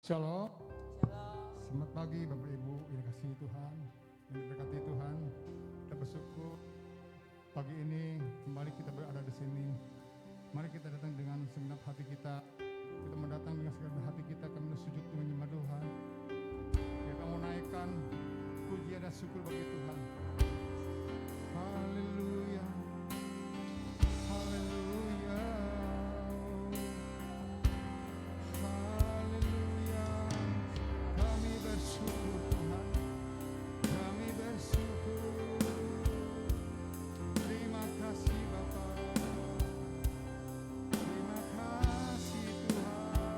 Shalom. Selamat pagi Bapak Ibu yang dikasihi Tuhan, yang diberkati Tuhan. Kita bersyukur pagi ini kembali kita berada di sini. Mari kita datang dengan segenap hati kita. Kita mendatang dengan segenap hati kita, kami sujud menyembah Tuhan. Kita mau naikkan pujian dan syukur bagi Tuhan. Haleluya. Haleluya. Haleluya. Kami bersyukur Tuhan. Kami bersyukur. Terima kasih Bapa. Terima kasih Tuhan.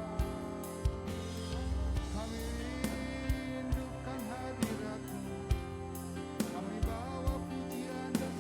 Kami rindukan hadirat-Mu. Kami bawa pujian dan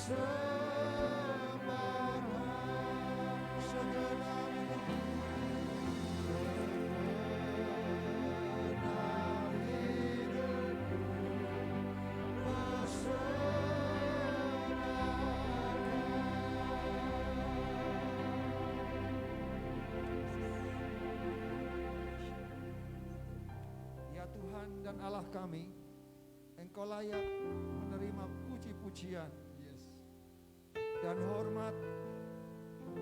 Ya Tuhan dan Allah kami, Engkau layak menerima puji-pujian dan hormat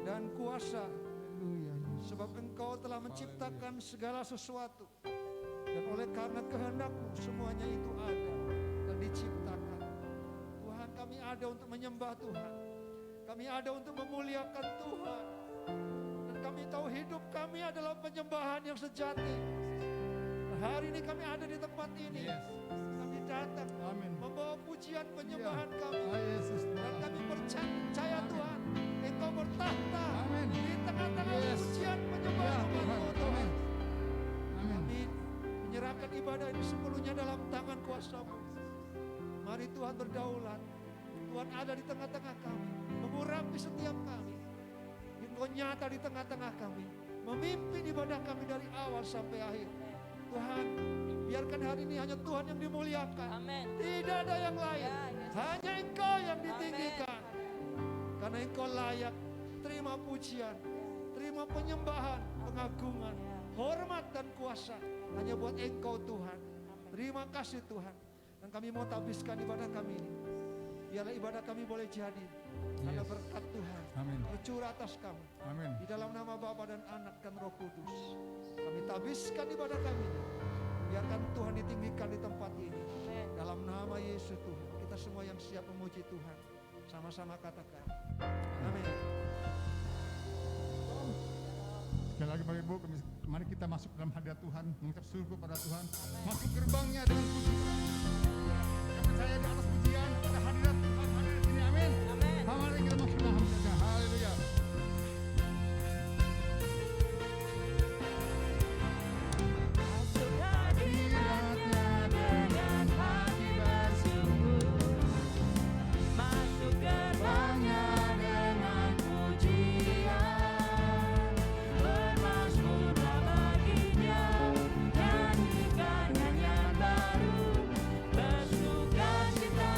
dan kuasa, sebab Engkau telah menciptakan segala sesuatu, dan oleh karena kehendak-Mu semuanya itu ada dan diciptakan. Tuhan, kami ada untuk menyembah Tuhan, kami ada untuk memuliakan Tuhan, dan kami tahu hidup kami adalah penyembahan yang sejati. Hari ini kami ada di tempat ini, kami datang membawa pujian penyembahan kami, dan kami percaya Tuhan, Engkau bertahta di tengah-tengah pujian penyembahan umat-Mu Tuhan. Kami menyerahkan ibadah ini sepenuhnya dalam tangan kuasa-Mu. Mari Tuhan berdaulat, Tuhan ada di tengah-tengah kami, mengurapi setiap kami. Engkau nyata di tengah-tengah kami, memimpin ibadah kami dari awal sampai akhir. Tuhan, biarkan hari ini hanya Tuhan yang dimuliakan. Amin. Tidak ada yang lain. Ya, Yesus. Hanya Engkau yang ditinggikan. Karena Engkau layak terima pujian, terima penyembahan, pengagungan, hormat dan kuasa. Hanya buat Engkau Tuhan. Terima kasih Tuhan. Dan kami mau tabiskan ibadah kami ini. Biarlah ibadah kami boleh jadi karena berkat Tuhan tercurah atas kami. Di dalam nama Bapa dan Anak dan Roh Kudus, kami tabiskan ibadah kami ini. Biarkan Tuhan ditinggikan di tempat ini. Dalam nama Yesus Tuhan, kita semua yang siap memuji Tuhan, sama-sama katakan amin. Sekali lagi Bapak Ibu, mari kita masuk dalam hadirat Tuhan, mengucap syukur pada Tuhan. Masuk gerbangnya dengan puji. Yang percaya di atas pujian, ada hadirat Tuhan hadir di sini, amin. Mari kita masuk dalam hadiratnya, haleluya. Masuk hadiratnya dengan hati bersyukur, masuk gerbangnya dengan pujian, bermazmurlah baginya, nyanyikan nyanyian baru, bersuka cita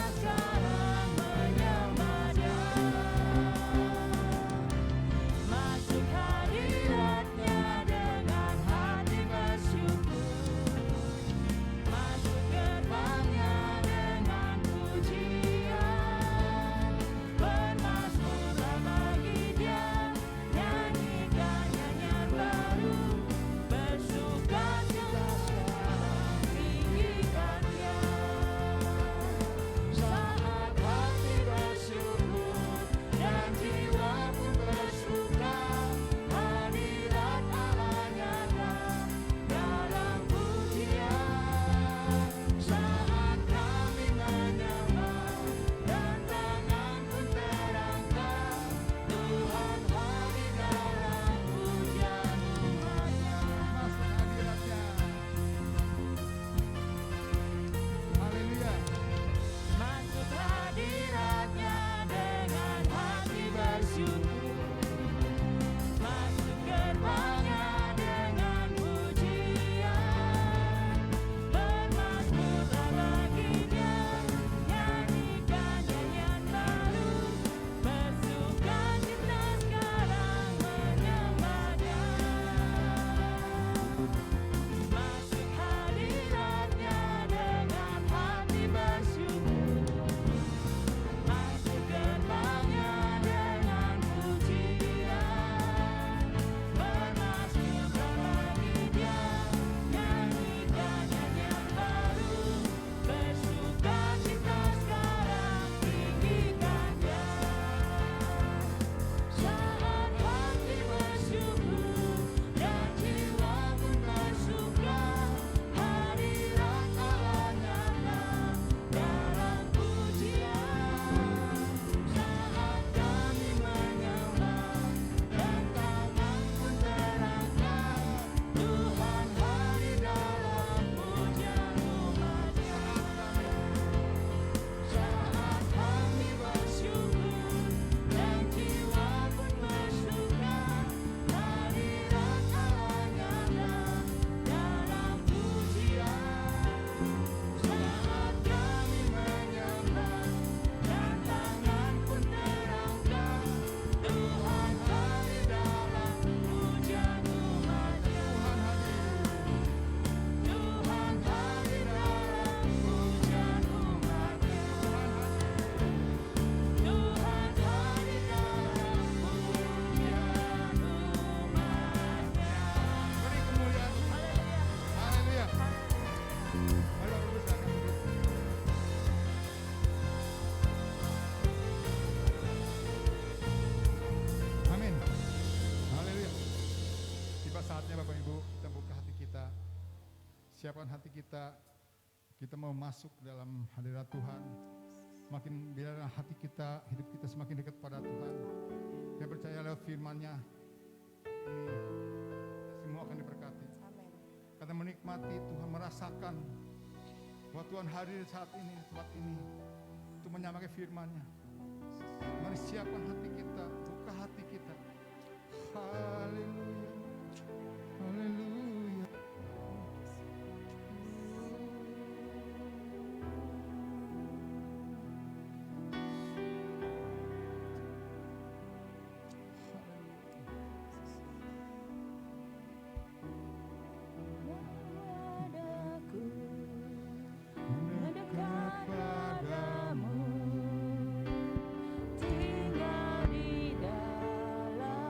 siapkan hati kita. Kita mau masuk dalam hadirat Tuhan. Makin biarlah hati kita, hidup kita semakin dekat pada Tuhan. Saya percaya lewat firman-Nya ini kita semua akan diberkati. Amin. Karena menikmati Tuhan, merasakan bahwa Tuhan hadir saat ini di tempat ini untuk menyamai firman-Nya. Mari siapkan hati kita, buka hati kita. Haleluya. Haleluya. Padaku Mendekat padamu, tinggal di dalammu.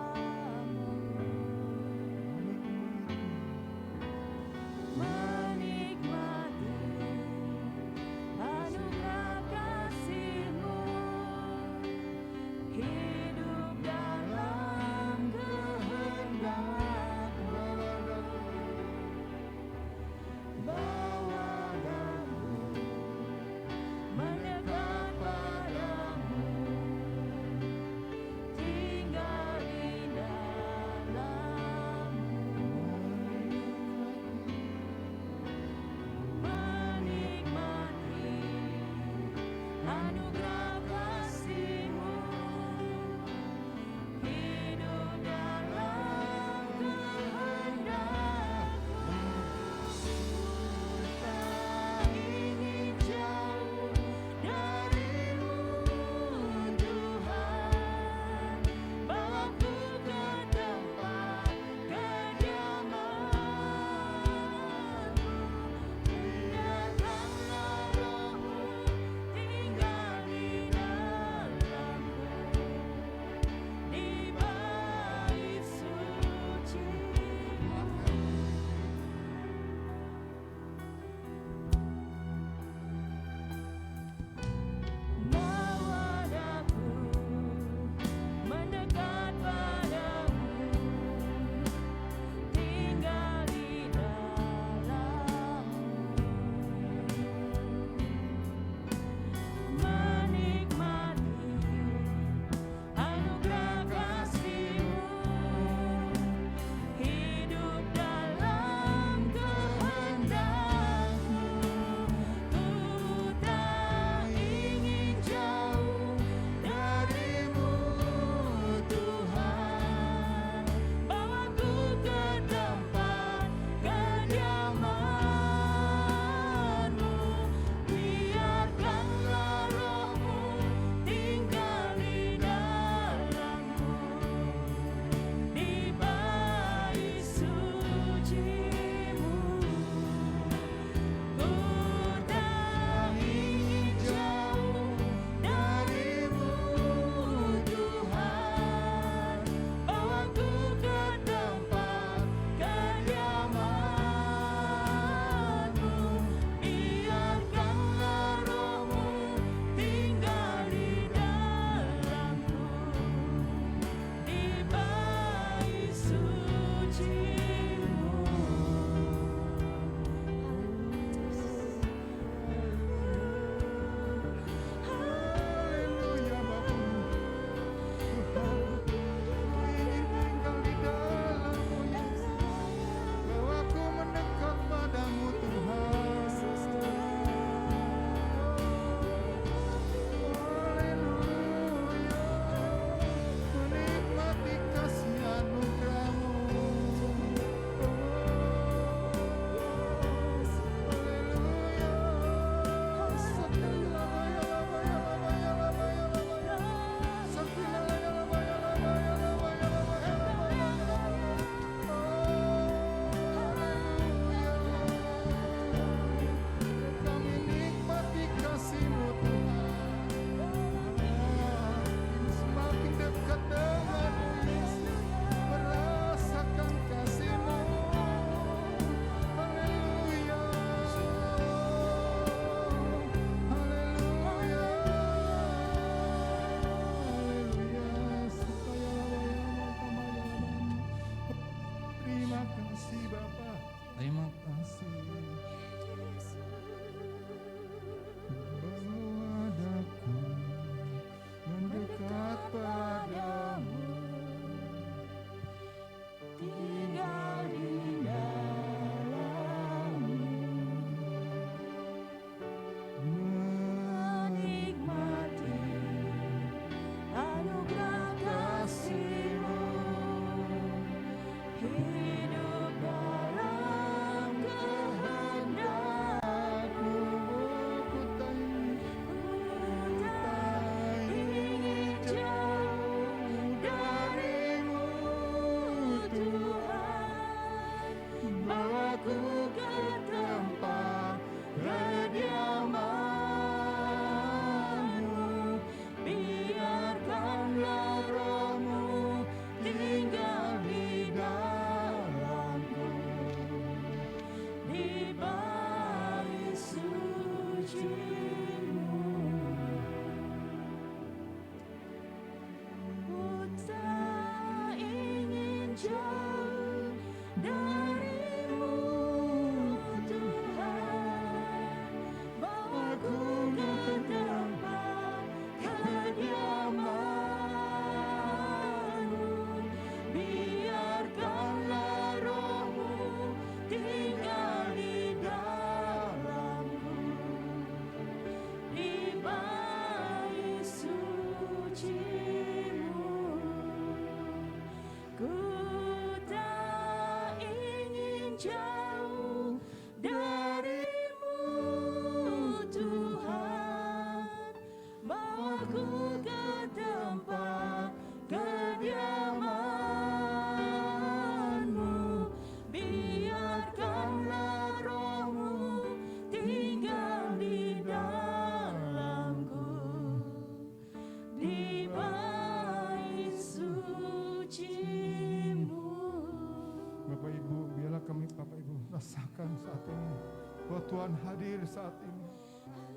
Tuhan hadir saat ini.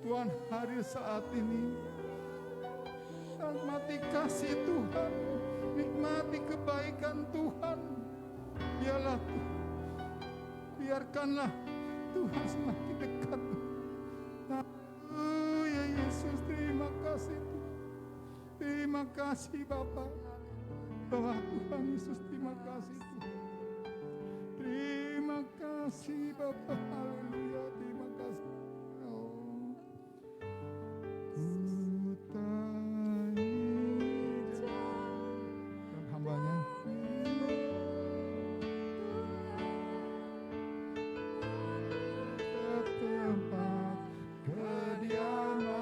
Tuhan hadir saat ini. Nikmati kasih Tuhan, nikmati kebaikan Tuhan. Biarlah biarkanlah Tuhan semakin dekat. Ya Yesus, terima kasih Tuhan. Terima kasih Bapa. Tuhan Yesus, terima kasih Tuhan. Terima kasih Bapa. Haleluya, terima kasih. Oh. Dan hambanya ke tempat kediaman-Mu,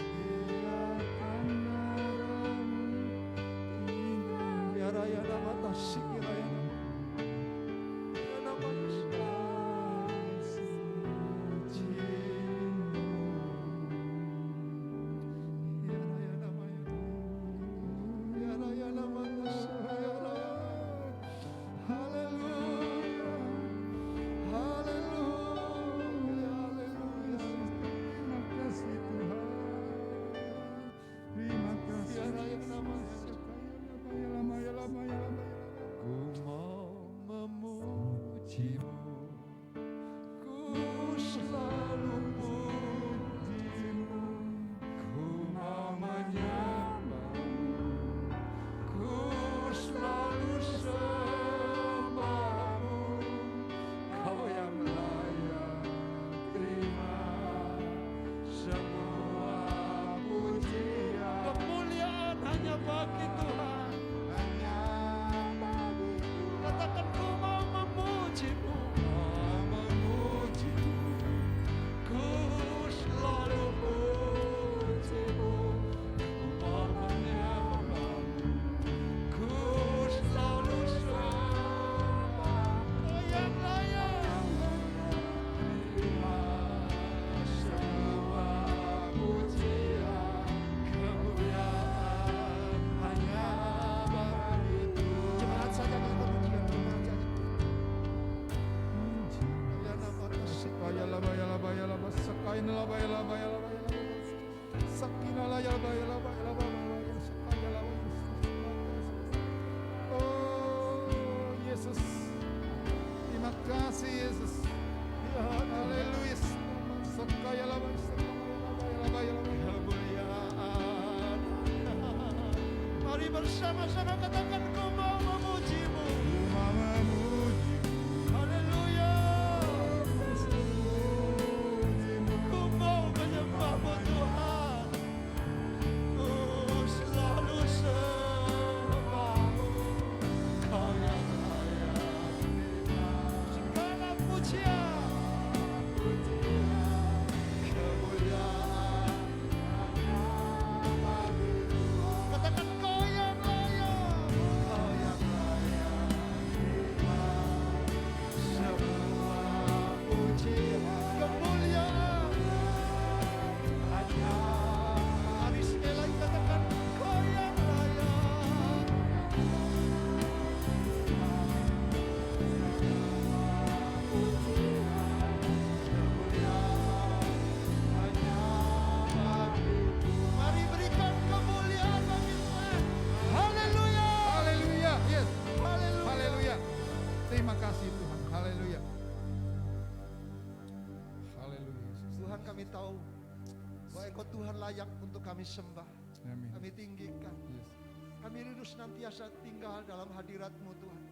biarkan darah-Mu tinggal. Ya raya nama tasik ya raya. Ya nama ya raya nama ya. Ya raya nama tasik ya raya. Haleluya. Haleluya. Haleluya. Terima kasih Tuhan. Terima kasih. Ya raya nama ya. Ku mau memuji-Mu, ku selalu puji-Mu, ku mau menyembah-Mu, ku selalu sembah-Mu, Kau yang layak terima semua pujian. Kemuliaan hanya bagi Tuhan. Katakan ku mau memuji-Mu, ku selalu puji-Mu, ku mau menyembah-Mu, ku selalu sembah. Kau yang layak terima semua pujian, kemuliaan hanya bagi Tuhan. Jemaat saja kita pujian, jemaat saja. Ya nama kasih. Bayala bayala bayala basakaina la bayala bayala bayala sakina la ya bayala bayala bayala sakaya la. Oh Yesus, terima kasih Yesus. Haleluya. Sakaya la bayala bayala Kemuliaan. Mari bersama-sama katakan ku mau memuji-Mu. Haleluya. Ku mau menyembah-Mu Tuhan. Ku selalu sembah-Mu. Kau yang layak terima segala pujian. Kemuliaan katakan Kau yang layak. Kau yang layak terima semua pujian. Kemuliaan hanya. Mari sekali lagi katakan Kau yang layak. Mari berikan kemuliaan bagi Tuhan. Haleluya. Haleluya. Yes. Haleluya. Haleluya. Terima kasih Tuhan. Haleluya. Haleluya. Yesus. Tuhan, kami tahu bahwa Engkau Tuhan layak untuk kami sembah, Amin. kami tinggikan. Yes. Kami rindu senantiasa tinggal dalam hadirat-Mu Tuhan.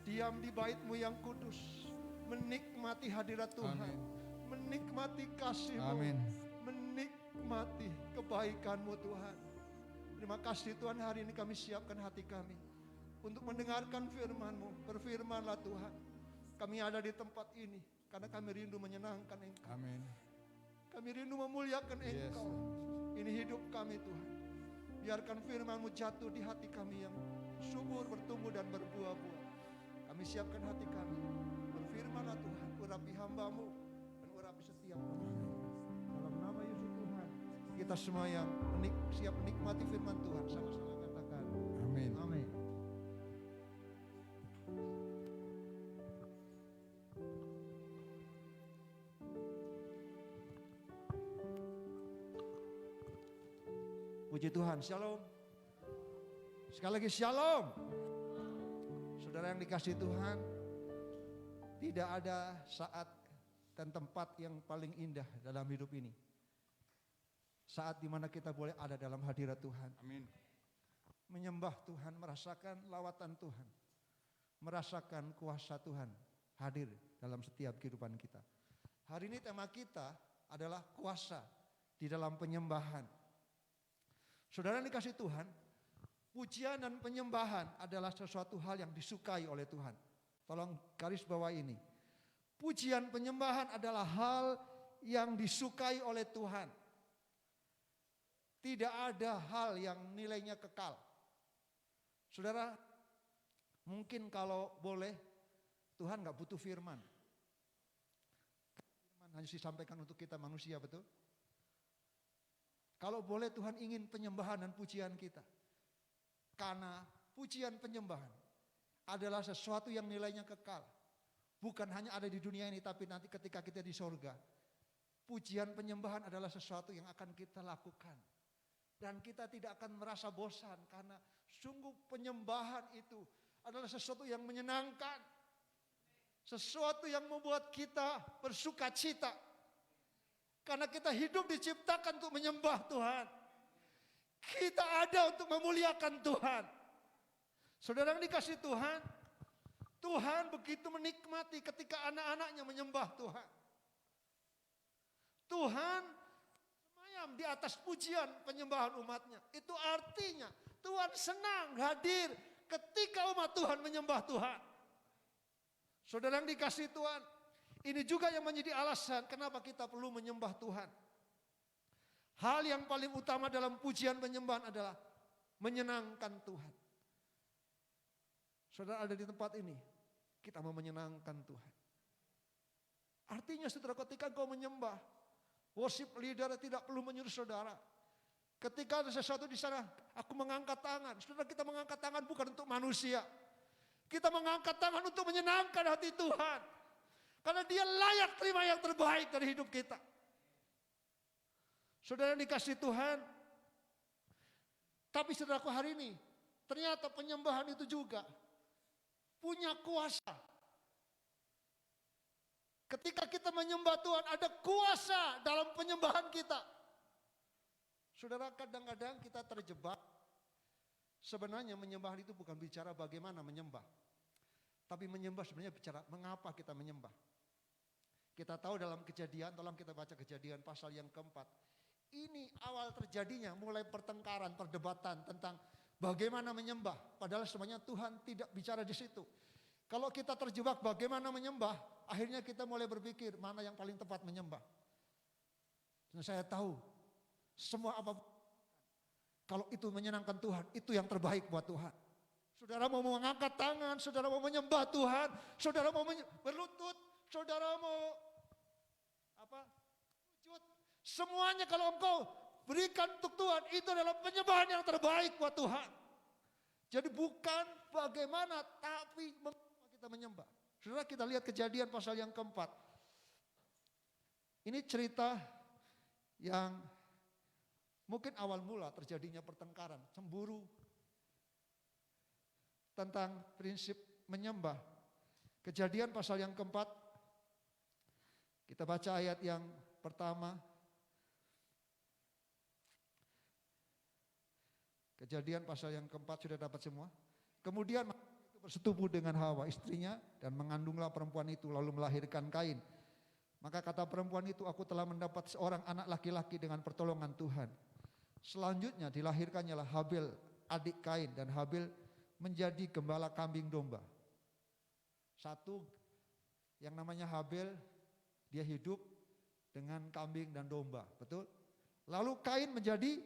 Diam di bait-Mu yang kudus. Menikmati hadirat Tuhan. Amin. Menikmati kasih-Mu. Amin. Menikmati kebaikan-Mu Tuhan. Terima kasih Tuhan, hari ini kami siapkan hati kami untuk mendengarkan firman-Mu. Berfirmanlah Tuhan. Kami ada di tempat ini karena kami rindu menyenangkan Engkau. Amin. Kami rindu memuliakan Yes. Engkau. Ini hidup kami Tuhan. Biarkan firman-Mu jatuh di hati kami yang subur, bertumbuh dan berbuah-buah. Kami siapkan hati kami. Berfirmanlah Tuhan, urapi hamba-Mu dan urapi setiap orang. Dalam nama Yesus Tuhan, kita semua yang siap menikmati firman Tuhan, sama-sama katakan Amin. amin. Puji Tuhan, shalom. Sekali lagi shalom. Saudara yang dikasihi Tuhan, tidak ada saat dan tempat yang paling indah dalam hidup ini. Saat dimana kita boleh ada dalam hadirat Tuhan. Amin. Menyembah Tuhan, merasakan lawatan Tuhan. Merasakan kuasa Tuhan hadir dalam setiap kehidupan kita. Hari ini tema kita adalah kuasa di dalam penyembahan. Saudara yang dikasihi Tuhan, pujian dan penyembahan adalah sesuatu hal yang disukai oleh Tuhan. Tolong garis bawah ini. Pujian penyembahan adalah hal yang disukai oleh Tuhan. Tidak ada hal yang nilainya kekal. Saudara, mungkin kalau boleh, Tuhan gak butuh firman. Firman hanya disampaikan untuk kita manusia, betul? Kalau boleh Tuhan ingin penyembahan dan pujian kita. Karena pujian penyembahan adalah sesuatu yang nilainya kekal. Bukan hanya ada di dunia ini, tapi nanti ketika kita di sorga. Pujian penyembahan adalah sesuatu yang akan kita lakukan. Dan kita tidak akan merasa bosan karena sungguh penyembahan itu adalah sesuatu yang menyenangkan. Sesuatu yang membuat kita bersuka cita. Karena kita hidup diciptakan untuk menyembah Tuhan. Kita ada untuk memuliakan Tuhan. Saudara yang dikasihi Tuhan, Tuhan begitu menikmati ketika anak-anaknya menyembah Tuhan. Tuhan semayam di atas pujian penyembahan umatnya. Itu artinya Tuhan senang hadir ketika umat Tuhan menyembah Tuhan. Saudara yang dikasihi Tuhan, ini juga yang menjadi alasan kenapa kita perlu menyembah Tuhan. Hal yang paling utama dalam pujian penyembahan adalah menyenangkan Tuhan. Saudara ada di tempat ini, kita mau menyenangkan Tuhan. Artinya saudara ketika kau menyembah, worship leader tidak perlu menyuruh saudara. Ketika ada sesuatu di sana, aku mengangkat tangan. Saudara kita mengangkat tangan bukan untuk manusia. Kita mengangkat tangan untuk menyenangkan hati Tuhan. Karena dia layak terima yang terbaik dari hidup kita. Saudara yang dikasihi Tuhan. Tapi saudaraku hari ini, ternyata penyembahan itu juga punya kuasa. Ketika kita menyembah Tuhan, ada kuasa dalam penyembahan kita. Saudara, kadang-kadang kita terjebak. Sebenarnya menyembah itu bukan bicara bagaimana menyembah. Tapi menyembah sebenarnya bicara mengapa kita menyembah. Kita tahu dalam Kejadian, tolong kita baca Kejadian pasal yang keempat. Ini awal terjadinya mulai pertengkaran, perdebatan tentang bagaimana menyembah. Padahal sebenarnya Tuhan tidak bicara di situ. Kalau kita terjebak bagaimana menyembah, akhirnya kita mulai berpikir mana yang paling tepat menyembah. Dan saya tahu semua apa kalau itu menyenangkan Tuhan, itu yang terbaik buat Tuhan. Saudara mau mengangkat tangan, saudara mau menyembah Tuhan, saudara mau berlutut, saudara mau sujud. Semuanya kalau engkau berikan untuk Tuhan, itu adalah penyembahan yang terbaik buat Tuhan. Jadi bukan bagaimana, tapi mengapa kita menyembah. Saudara kita lihat Kejadian pasal yang keempat. Ini cerita yang mungkin awal mula terjadinya pertengkaran, cemburu tentang prinsip menyembah. Kejadian pasal yang keempat, kita baca ayat yang pertama. Kejadian pasal yang keempat sudah dapat semua. Kemudian itu bersetubuh dengan Hawa istrinya dan mengandunglah perempuan itu lalu melahirkan Kain. Maka kata perempuan itu, aku telah mendapat seorang anak laki-laki dengan pertolongan Tuhan. Selanjutnya dilahirkannya lah Habil adik Kain dan Habil menjadi gembala kambing domba. Satu yang namanya Habil dia hidup dengan kambing dan domba, betul? Lalu Kain menjadi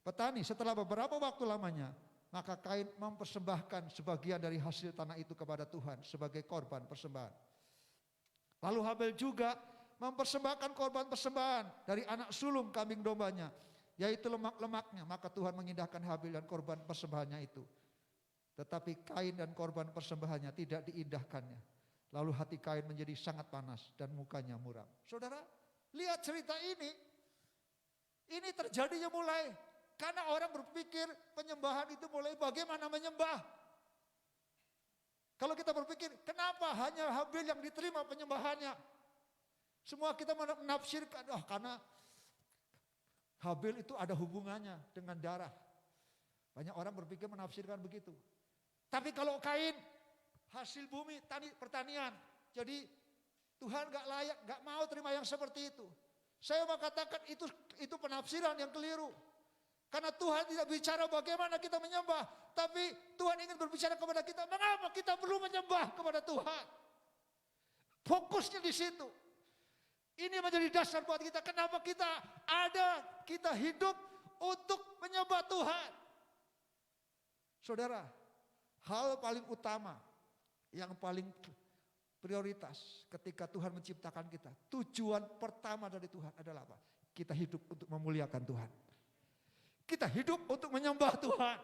petani. Setelah beberapa waktu lamanya, maka Kain mempersembahkan sebagian dari hasil tanah itu kepada Tuhan sebagai korban persembahan. Lalu Habil juga mempersembahkan korban persembahan dari anak sulung kambing dombanya, yaitu lemak-lemaknya. Maka Tuhan mengindahkan Habil dan korban persembahannya itu. Tetapi Kain dan korban persembahannya tidak diindahkannya. Lalu hati Kain menjadi sangat panas dan mukanya muram. Saudara, lihat cerita ini. Ini terjadinya mulai Karena orang berpikir penyembahan itu mulai bagaimana menyembah. Kalau kita berpikir, kenapa hanya Habil yang diterima penyembahannya? Semua kita menafsirkan, karena Habil itu ada hubungannya dengan darah. Banyak orang berpikir menafsirkan begitu. Tapi kalau Kain, hasil bumi, pertanian. Jadi Tuhan gak layak, gak mau terima yang seperti itu. Saya mau katakan itu penafsiran yang keliru. Karena Tuhan tidak bicara bagaimana kita menyembah. Tapi Tuhan ingin berbicara kepada kita, mengapa kita perlu menyembah kepada Tuhan. Fokusnya di situ. Ini menjadi dasar buat kita, kenapa kita hidup untuk menyembah Tuhan. Saudara, hal paling utama, yang paling prioritas ketika Tuhan menciptakan kita. Tujuan pertama dari Tuhan adalah apa? Kita hidup untuk memuliakan Tuhan. Kita hidup untuk menyembah Tuhan.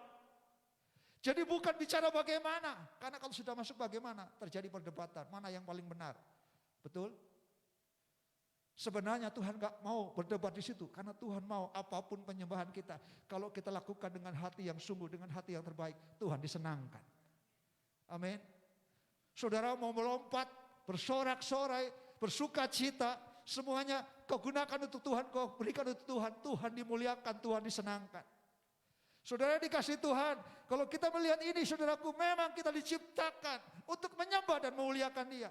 Jadi bukan bicara bagaimana. Karena kalau sudah masuk bagaimana, terjadi perdebatan. Mana yang paling benar. Betul? Sebenarnya Tuhan gak mau berdebat di situ. Karena Tuhan mau apapun penyembahan kita. Kalau kita lakukan dengan hati yang sungguh, dengan hati yang terbaik, Tuhan disenangkan. Amin. Saudara mau melompat, bersorak-sorai, bersuka cita, semuanya kau gunakan untuk Tuhan, kau berikan untuk Tuhan. Tuhan dimuliakan, Tuhan disenangkan. Saudara dikasih Tuhan, kalau kita melihat ini saudaraku, memang kita diciptakan untuk menyembah dan memuliakan Dia.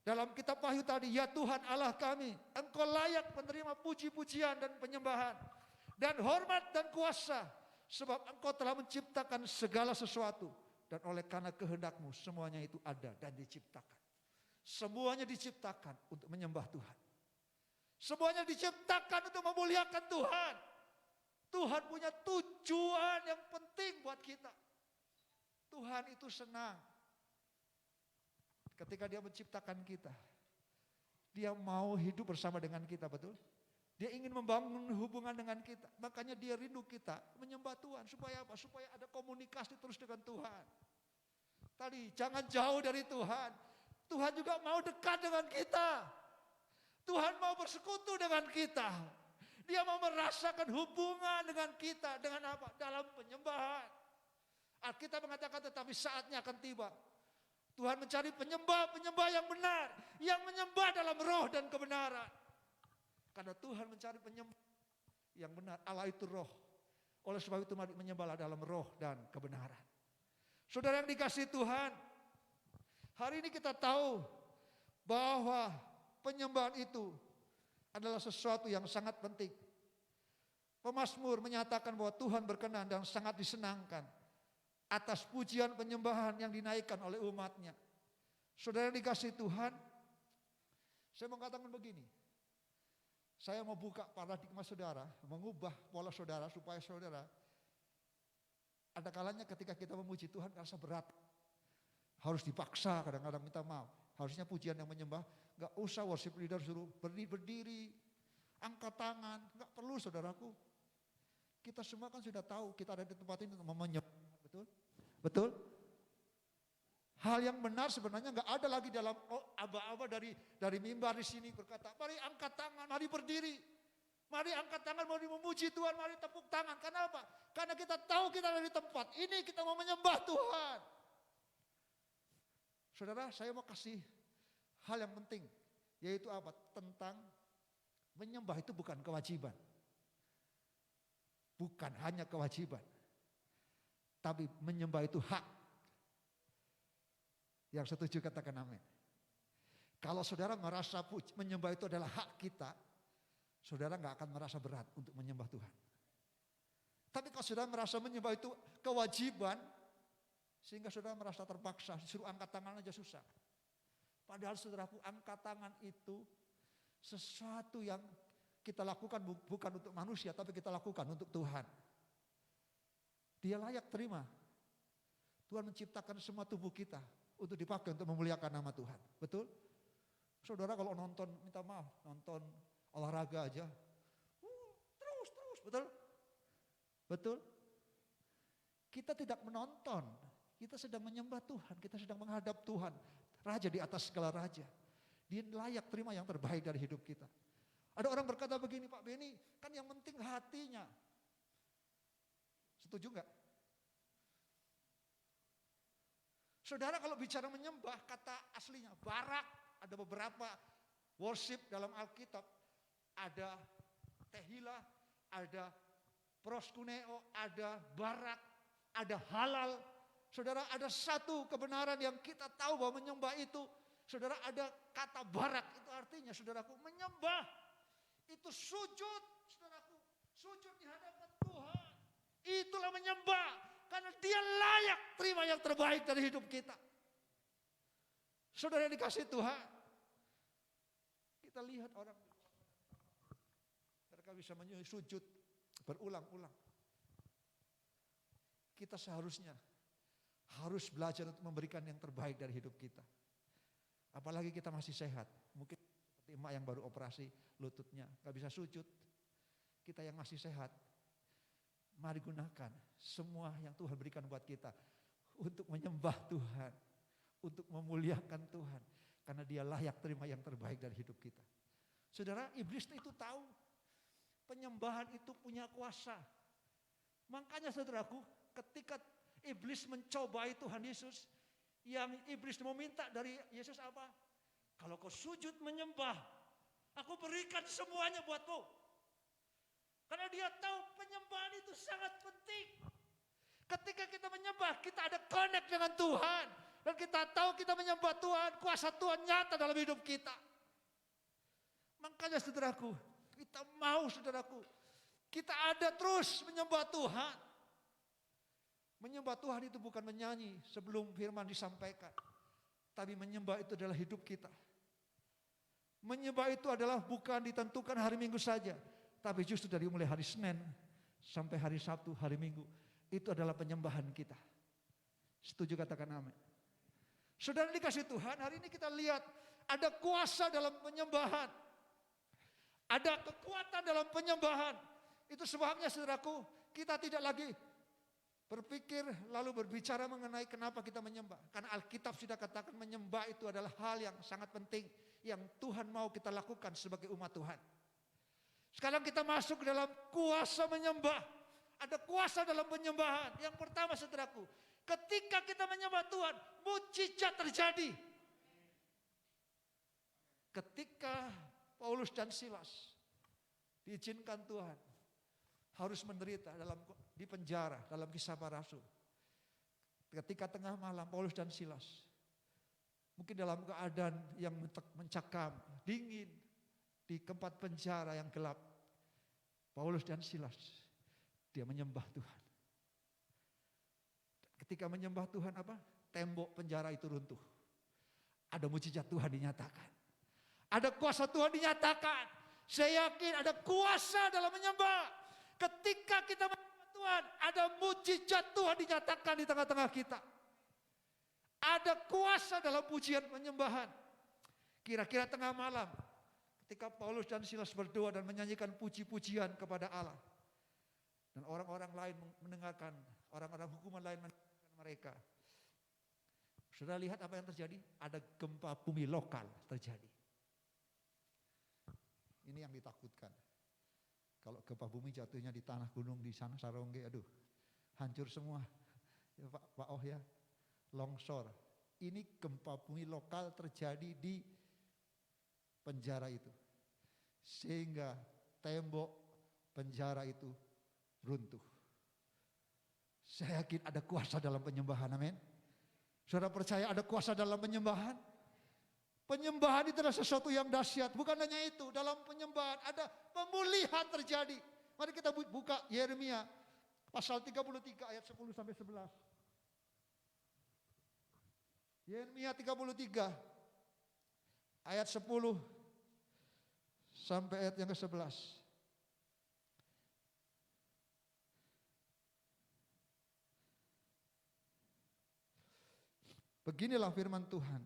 Dalam kitab Wahyu tadi, ya Tuhan Allah kami, Engkau layak menerima puji-pujian dan penyembahan, dan hormat dan kuasa, sebab Engkau telah menciptakan segala sesuatu, dan oleh karena kehendak-Mu semuanya itu ada dan diciptakan. Semuanya diciptakan untuk menyembah Tuhan. Semuanya diciptakan untuk memuliakan Tuhan. Tuhan punya tujuan yang penting buat kita. Tuhan itu senang ketika Dia menciptakan kita. Dia mau hidup bersama dengan kita, betul? Dia ingin membangun hubungan dengan kita. Makanya Dia rindu kita menyembah Tuhan. Supaya apa? Supaya ada komunikasi terus dengan Tuhan. Tadi jangan jauh dari Tuhan. Tuhan juga mau dekat dengan kita. Tuhan mau bersekutu dengan kita. Dia mau merasakan hubungan dengan kita. Dengan apa? Dalam penyembahan. Alkitab mengatakan tetapi saatnya akan tiba. Tuhan mencari penyembah yang benar. Yang menyembah dalam roh dan kebenaran. Karena Tuhan mencari penyembah yang benar. Allah itu roh. Oleh sebab itu mari menyembahlah dalam roh dan kebenaran. Saudara yang dikasihi Tuhan. Hari ini kita tahu bahwa penyembahan itu adalah sesuatu yang sangat penting. Pemazmur menyatakan bahwa Tuhan berkenan dan sangat disenangkan atas pujian penyembahan yang dinaikkan oleh umatnya. Saudara yang dikasihi Tuhan, saya mau katakan begini. Saya mau buka paradigma saudara, mengubah pola saudara supaya saudara ada kalanya ketika kita memuji Tuhan rasa berat. Harus dipaksa kadang-kadang minta maaf. Harusnya pujian yang menyembah, gak usah worship leader suruh berdiri, angkat tangan. Gak perlu saudaraku. Kita semua kan sudah tahu kita ada di tempat ini untuk menyembah. Betul? Betul? Hal yang benar sebenarnya gak ada lagi dalam aba-aba dari mimbar di sini berkata, mari angkat tangan, mari berdiri. Mari angkat tangan, mari memuji Tuhan, mari tepuk tangan. Kenapa? Karena kita tahu kita ada di tempat ini, kita mau menyembah Tuhan. Saudara, saya mau kasih hal yang penting, yaitu apa? Tentang menyembah itu bukan kewajiban. Bukan hanya kewajiban. Tapi menyembah itu hak. Yang setuju katakan amin. Kalau saudara merasa menyembah itu adalah hak kita, saudara gak akan merasa berat untuk menyembah Tuhan. Tapi kalau saudara merasa menyembah itu kewajiban, sehingga saudara merasa terpaksa, disuruh angkat tangan aja susah. Padahal saudaraku, angkat tangan itu sesuatu yang kita lakukan bukan untuk manusia, tapi kita lakukan untuk Tuhan. Dia layak terima. Tuhan menciptakan semua tubuh kita untuk dipakai untuk memuliakan nama Tuhan. Betul? Saudara kalau nonton, minta maaf, nonton olahraga aja. Terus, betul? Betul? Kita tidak menonton. Kita sedang menyembah Tuhan, kita sedang menghadap Tuhan. Raja di atas segala raja. Dia layak terima yang terbaik dari hidup kita. Ada orang berkata begini, Pak Beni, kan yang penting hatinya. Setuju nggak? Saudara kalau bicara menyembah, kata aslinya barak, ada beberapa worship dalam Alkitab, ada tehila, ada proskuneo, ada barak, ada halal. Saudara, ada satu kebenaran yang kita tahu bahwa menyembah itu, saudara, ada kata barak, itu artinya saudaraku menyembah. Itu sujud, saudaraku, sujud di hadapan Tuhan. Itulah menyembah, karena dia layak terima yang terbaik dari hidup kita. Saudara yang dikasih Tuhan, kita lihat orang, mereka bisa menyembah sujud berulang-ulang. Kita seharusnya harus belajar untuk memberikan yang terbaik dari hidup kita. Apalagi kita masih sehat. Mungkin seperti emak yang baru operasi lututnya, gak bisa sujud. Kita yang masih sehat, mari gunakan semua yang Tuhan berikan buat kita untuk menyembah Tuhan, untuk memuliakan Tuhan, karena dia layak terima yang terbaik dari hidup kita. Saudara, iblis itu tahu penyembahan itu punya kuasa. Makanya saudaraku, ketika iblis mencobai Tuhan Yesus, yang iblis meminta dari Yesus apa? Kalau kau sujud menyembah, aku berikan semuanya buatmu. Karena dia tahu penyembahan itu sangat penting. Ketika kita menyembah, kita ada connect dengan Tuhan. Dan kita tahu kita menyembah Tuhan, kuasa Tuhan nyata dalam hidup kita. Makanya saudaraku, kita mau saudaraku, kita ada terus menyembah Tuhan. Menyembah Tuhan itu bukan menyanyi sebelum firman disampaikan. Tapi menyembah itu adalah hidup kita. Menyembah itu adalah bukan ditentukan hari Minggu saja. Tapi justru dari mulai hari Senin sampai hari Sabtu, hari Minggu. Itu adalah penyembahan kita. Setuju katakan amin. Saudara dikasih Tuhan, hari ini kita lihat ada kuasa dalam penyembahan. Ada kekuatan dalam penyembahan. Itu sebabnya saudaraku, kita tidak lagi berpikir lalu berbicara mengenai kenapa kita menyembah. Karena Alkitab sudah katakan menyembah itu adalah hal yang sangat penting. Yang Tuhan mau kita lakukan sebagai umat Tuhan. Sekarang kita masuk ke dalam kuasa menyembah. Ada kuasa dalam penyembahan. Yang pertama saudaraku, ketika kita menyembah Tuhan, mukjizat terjadi. Ketika Paulus dan Silas diizinkan Tuhan harus menderita di penjara dalam Kisah Para Rasul. Ketika tengah malam Paulus dan Silas mungkin dalam keadaan yang mencekam, dingin di tempat penjara yang gelap, Paulus dan Silas dia menyembah Tuhan. Ketika menyembah Tuhan apa? Tembok penjara itu runtuh. Ada mukjizat Tuhan dinyatakan. Ada kuasa Tuhan dinyatakan. Saya yakin ada kuasa dalam menyembah. Ketika kita menyembah Tuhan, ada mukjizat Tuhan dinyatakan di tengah-tengah kita. Ada kuasa dalam pujian penyembahan. Kira-kira tengah malam, ketika Paulus dan Silas berdoa dan menyanyikan puji-pujian kepada Allah. Dan orang-orang lain mendengarkan, orang-orang hukuman lain mendengarkan mereka. Sudah lihat apa yang terjadi? Ada gempa bumi lokal terjadi. Ini yang ditakutkan. Kalau gempa bumi jatuhnya di tanah gunung di sana Sarongge, aduh, hancur semua. Ya, Pak Oh ya, longsor. Ini gempa bumi lokal terjadi di penjara itu. Sehingga tembok penjara itu runtuh. Saya yakin ada kuasa dalam penyembahan, amin. Saudara percaya ada kuasa dalam penyembahan? Penyembahan itu adalah sesuatu yang dahsyat. Bukan hanya itu, dalam penyembahan ada pemulihan terjadi. Mari kita buka Yeremia pasal 33 ayat 10 sampai 11. Yeremia 33 ayat 10 sampai ayat yang ke-11. Beginilah firman Tuhan.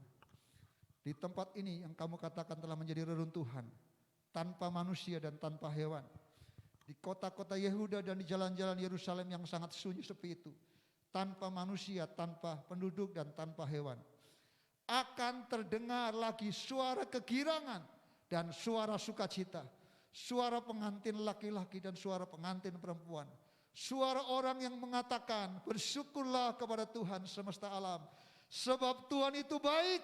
Di tempat ini yang kamu katakan telah menjadi reruntuhan, tanpa manusia dan tanpa hewan. Di kota-kota Yehuda dan di jalan-jalan Yerusalem yang sangat sunyi sepi itu, tanpa manusia, tanpa penduduk dan tanpa hewan. Akan terdengar lagi suara kegirangan dan suara sukacita, suara pengantin laki-laki dan suara pengantin perempuan, Suara orang yang mengatakan, bersyukurlah kepada Tuhan semesta alam. Sebab Tuhan itu baik,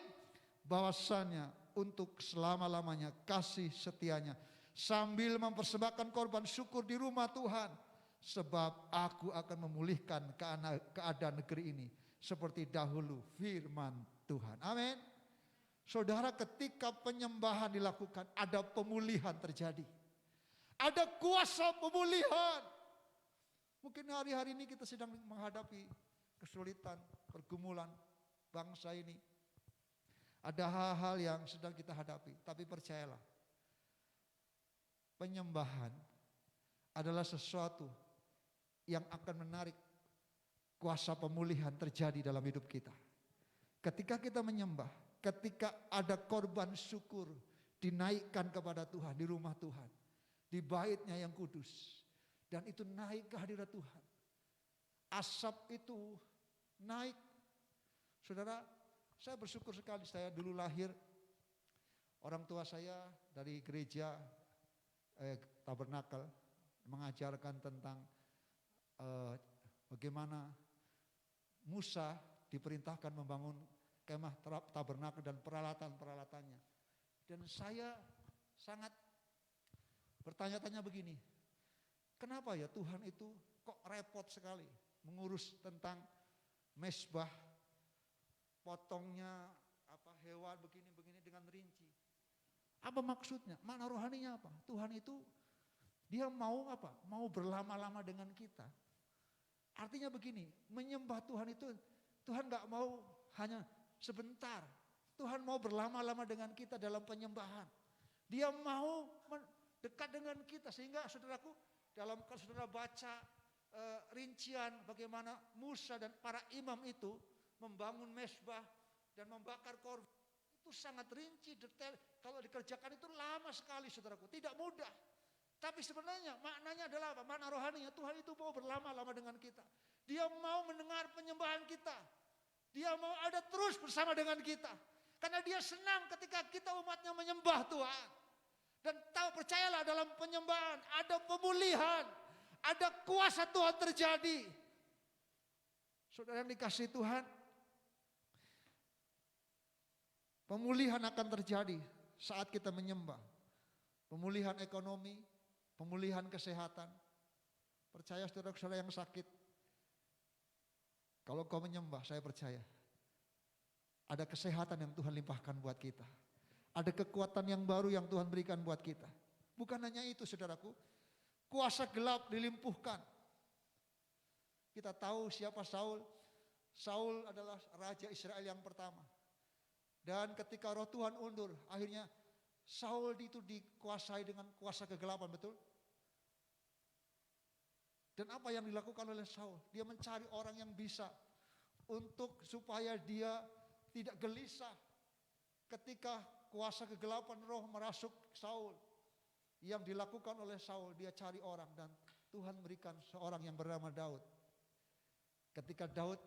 bahwasannya untuk selama-lamanya kasih setianya. Sambil mempersembahkan korban syukur di rumah Tuhan. Sebab aku akan memulihkan keadaan negeri ini seperti dahulu, firman Tuhan. Amin. Saudara, ketika penyembahan dilakukan, ada pemulihan terjadi. Ada kuasa pemulihan. Mungkin hari-hari ini kita sedang menghadapi kesulitan, pergumulan bangsa ini. Ada hal-hal yang sedang kita hadapi, tapi percayalah, penyembahan adalah sesuatu yang akan menarik kuasa pemulihan terjadi dalam hidup kita. Ketika kita menyembah, ketika ada korban syukur dinaikkan kepada Tuhan di rumah Tuhan, di baitnya yang kudus, dan itu naik ke hadirat Tuhan. Asap itu naik. Saudara, saya bersyukur sekali, saya dulu lahir, orang tua saya dari gereja Tabernakel mengajarkan tentang bagaimana Musa diperintahkan membangun kemah tabernakel dan peralatan-peralatannya. Dan saya sangat bertanya-tanya begini, kenapa ya Tuhan itu kok repot sekali mengurus tentang mesbah, potongnya hewan begini-begini dengan rinci. Apa maksudnya? Makna rohaninya apa? Tuhan itu dia mau apa? Mau berlama-lama dengan kita. Artinya begini, menyembah Tuhan itu Tuhan gak mau hanya sebentar. Tuhan mau berlama-lama dengan kita dalam penyembahan. Dia mau dekat dengan kita sehingga saudaraku, dalam kalau saudara baca rincian bagaimana Musa dan para imam itu membangun mesbah dan membakar korban, itu sangat rinci, detail. Kalau dikerjakan itu lama sekali saudaraku, tidak mudah. Tapi sebenarnya maknanya adalah apa? Makna rohaninya Tuhan itu mau berlama-lama dengan kita. Dia mau mendengar penyembahan kita. Dia mau ada terus bersama dengan kita. Karena dia senang ketika kita umatnya menyembah Tuhan. Dan tahu, percayalah, dalam penyembahan ada pemulihan, ada kuasa Tuhan terjadi. Saudara yang dikasihi Tuhan, pemulihan akan terjadi saat kita menyembah. Pemulihan ekonomi, pemulihan kesehatan. Percaya saudara-saudara yang sakit, kalau kau menyembah, saya percaya ada kesehatan yang Tuhan limpahkan buat kita. Ada kekuatan yang baru yang Tuhan berikan buat kita. Bukan hanya itu saudaraku, kuasa gelap dilimpuhkan. Kita tahu siapa Saul. Saul adalah raja Israel yang pertama. Dan ketika roh Tuhan undur, akhirnya Saul itu dikuasai dengan kuasa kegelapan, betul? Dan apa yang dilakukan oleh Saul? Dia mencari orang yang bisa untuk supaya dia tidak gelisah ketika kuasa kegelapan roh merasuk Saul. Yang dilakukan oleh Saul, dia cari orang dan Tuhan berikan seorang yang bernama Daud. Ketika Daud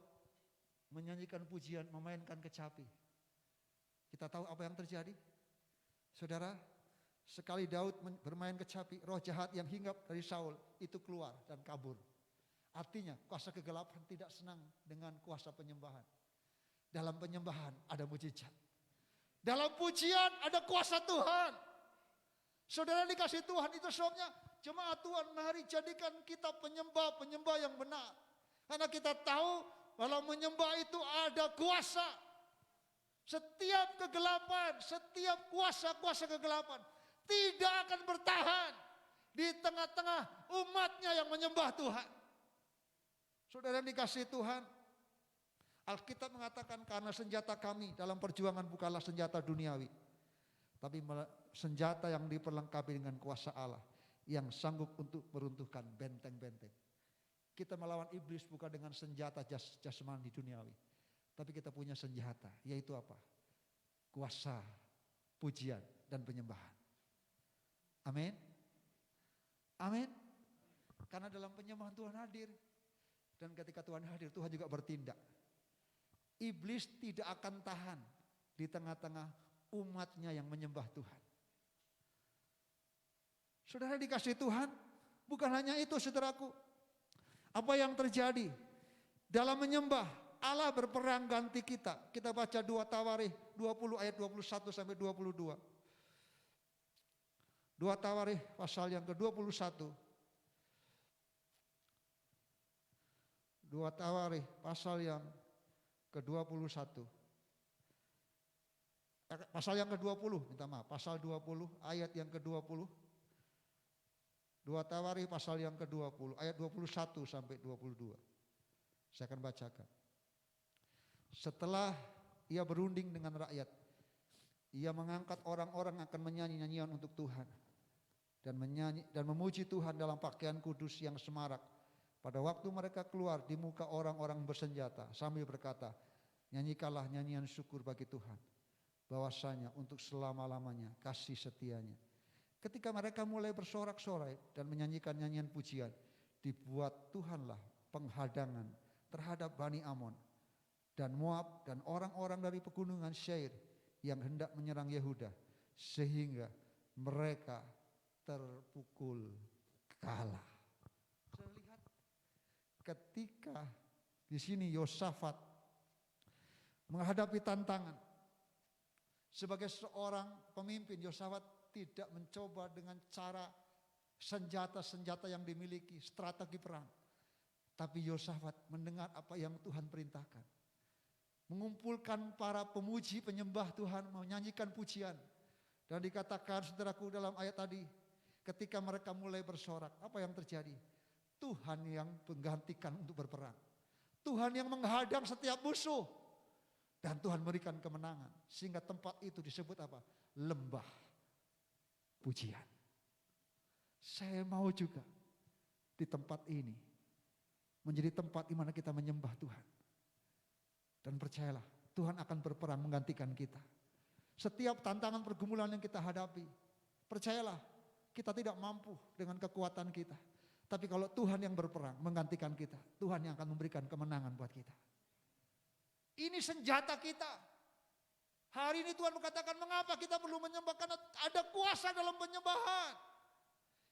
menyanyikan pujian, memainkan kecapi, kita tahu apa yang terjadi? Saudara, sekali Daud bermain kecapi, roh jahat yang hinggap dari Saul itu keluar dan kabur. Artinya kuasa kegelapan tidak senang dengan kuasa penyembahan. Dalam penyembahan ada mujizat. Dalam pujian ada kuasa Tuhan. Saudara dikasih Tuhan, itu sebabnya jemaat Tuhan, mari jadikan kita penyembah-penyembah yang benar. Karena kita tahu kalau menyembah itu ada kuasa. Setiap kegelapan, setiap kuasa-kuasa kegelapan tidak akan bertahan di tengah-tengah umatnya yang menyembah Tuhan. Saudara yang dikasih Tuhan, Alkitab mengatakan karena senjata kami dalam perjuangan bukanlah senjata duniawi, tapi senjata yang diperlengkapi dengan kuasa Allah yang sanggup untuk meruntuhkan benteng-benteng. Kita melawan iblis bukan dengan senjata jasmani duniawi, tapi kita punya senjata, yaitu apa? Kuasa, pujian, dan penyembahan. Amin. Amin. Karena dalam penyembahan Tuhan hadir. Dan ketika Tuhan hadir, Tuhan juga bertindak. Iblis tidak akan tahan di tengah-tengah umatnya yang menyembah Tuhan. Saudara dikasih Tuhan, bukan hanya itu saudaraku. Apa yang terjadi? Dalam menyembah, Allah berperang ganti kita. Kita baca 2 Tawarikh 20 ayat 21 sampai 22. 2 Tawarikh pasal yang ke-21. 2 Tawarikh pasal yang ke-21. Pasal yang ke-20, minta maaf, pasal 20 ayat yang ke-20. 2 Tawarikh pasal yang ke-20 ayat 21 sampai 22. Saya akan bacakan. Setelah ia berunding dengan rakyat, ia mengangkat orang-orang akan menyanyi nyanyian untuk Tuhan dan menyanyi dan memuji Tuhan dalam pakaian kudus yang semarak. Pada waktu mereka keluar di muka orang-orang bersenjata sambil berkata, nyanyikanlah nyanyian syukur bagi Tuhan, bahwasanya untuk selama-lamanya kasih setianya. Ketika mereka mulai bersorak-sorai dan menyanyikan nyanyian pujian, dibuat Tuhanlah penghadangan terhadap Bani Amon dan Moab dan orang-orang dari pegunungan Seir yang hendak menyerang Yehuda, sehingga mereka terpukul kalah. Saya lihat ketika di sini Yosafat menghadapi tantangan sebagai seorang pemimpin, Yosafat tidak mencoba dengan cara senjata-senjata yang dimiliki, strategi perang. Tapi Yosafat mendengar apa yang Tuhan perintahkan. Mengumpulkan para pemuji penyembah Tuhan, menyanyikan pujian. Dan dikatakan saudaraku dalam ayat tadi, ketika mereka mulai bersorak, apa yang terjadi? Tuhan yang menggantikan untuk berperang. Tuhan yang menghadang setiap musuh. Dan Tuhan memberikan kemenangan. Sehingga tempat itu disebut apa? Lembah pujian. Saya mau juga di tempat ini menjadi tempat di mana kita menyembah Tuhan. Dan percayalah, Tuhan akan berperang menggantikan kita. Setiap tantangan pergumulan yang kita hadapi, percayalah, kita tidak mampu dengan kekuatan kita. Tapi kalau Tuhan yang berperang menggantikan kita, Tuhan yang akan memberikan kemenangan buat kita. Ini senjata kita. Hari ini Tuhan mengatakan, mengapa kita perlu menyembah? Karena ada kuasa dalam penyembahan.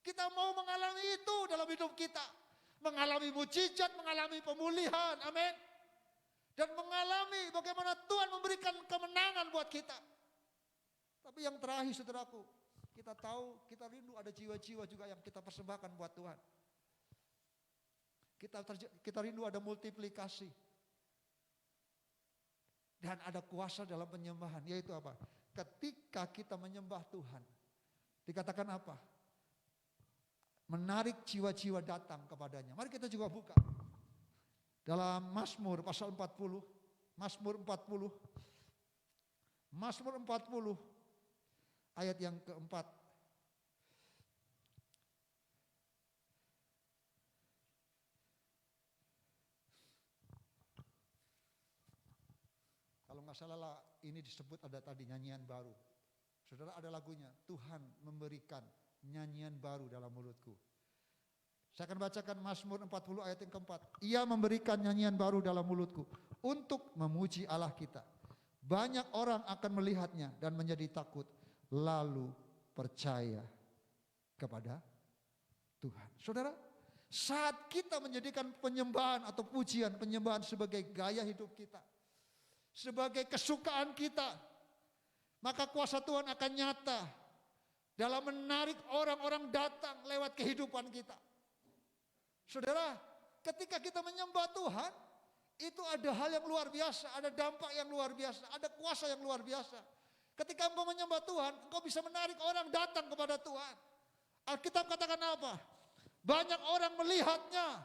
Kita mau mengalami itu dalam hidup kita. Mengalami mujizat, mengalami pemulihan, amin. Dan mengalami bagaimana Tuhan memberikan kemenangan buat kita. Tapi yang terakhir saudaraku, kita tahu, kita rindu ada jiwa-jiwa juga yang kita persembahkan buat Tuhan. Kita rindu ada multiplikasi. Dan ada kuasa dalam penyembahan, yaitu apa? Ketika kita menyembah Tuhan, dikatakan apa? Menarik jiwa-jiwa datang kepadanya. Mari kita juga buka. Dalam Mazmur pasal 40, Mazmur 40, Mazmur 40, ayat yang keempat. Kalau nggak salah lah, ini disebut ada tadi nyanyian baru. Saudara, ada lagunya, Tuhan memberikan nyanyian baru dalam mulutku. Saya akan bacakan Mazmur 40 ayat yang keempat. Ia memberikan nyanyian baru dalam mulutku untuk memuji Allah kita. Banyak orang akan melihatnya dan menjadi takut, lalu percaya kepada Tuhan. Saudara, saat kita menjadikan penyembahan atau pujian, penyembahan sebagai gaya hidup kita, sebagai kesukaan kita, maka kuasa Tuhan akan nyata dalam menarik orang-orang datang lewat kehidupan kita. Saudara, ketika kita menyembah Tuhan, itu ada hal yang luar biasa, ada dampak yang luar biasa, ada kuasa yang luar biasa. Ketika engkau menyembah Tuhan, engkau bisa menarik orang datang kepada Tuhan. Alkitab katakan apa? Banyak orang melihatnya,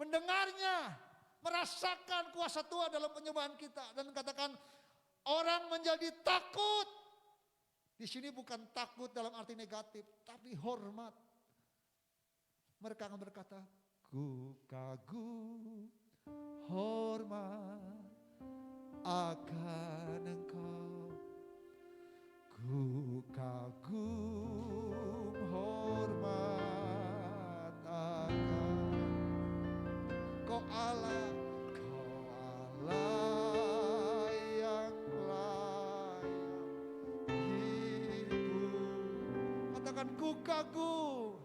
mendengarnya, merasakan kuasa Tuhan dalam penyembahan kita. Dan katakan orang menjadi takut. Di sini bukan takut dalam arti negatif, tapi hormat. Mereka akan berkata, ku kagum, hormat akan Engkau. Ku kagum, hormat akan Kau Allah, Kau Allah yang layak hidup. Katakan ku kagum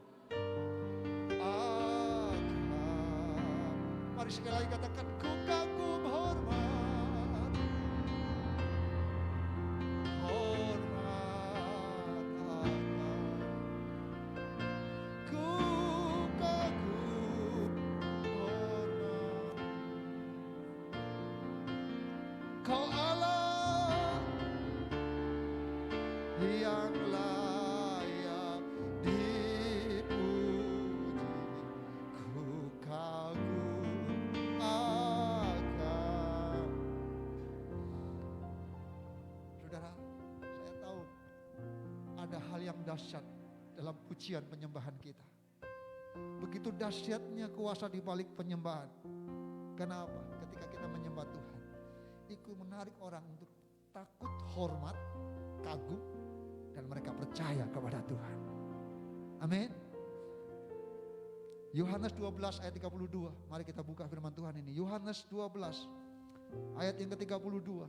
akan Mari sekali lagi katakan, ku kagum hormat. Hormat akan. Ku kagum hormat. Kau Allah yang layak dipuji, ku kagum akan. Saudara, saya tahu ada hal yang dahsyat dalam pujian penyembahan kita. Begitu dahsyatnya kuasa di balik penyembahan. Kenapa? Ketika kita menyembah Tuhan, itu menarik orang untuk takut, hormat, kagum, dan mereka percaya kepada Tuhan. Amin. Yohanes 12 ayat 32. Mari kita buka firman Tuhan ini. Yohanes 12 ayat yang ke-32.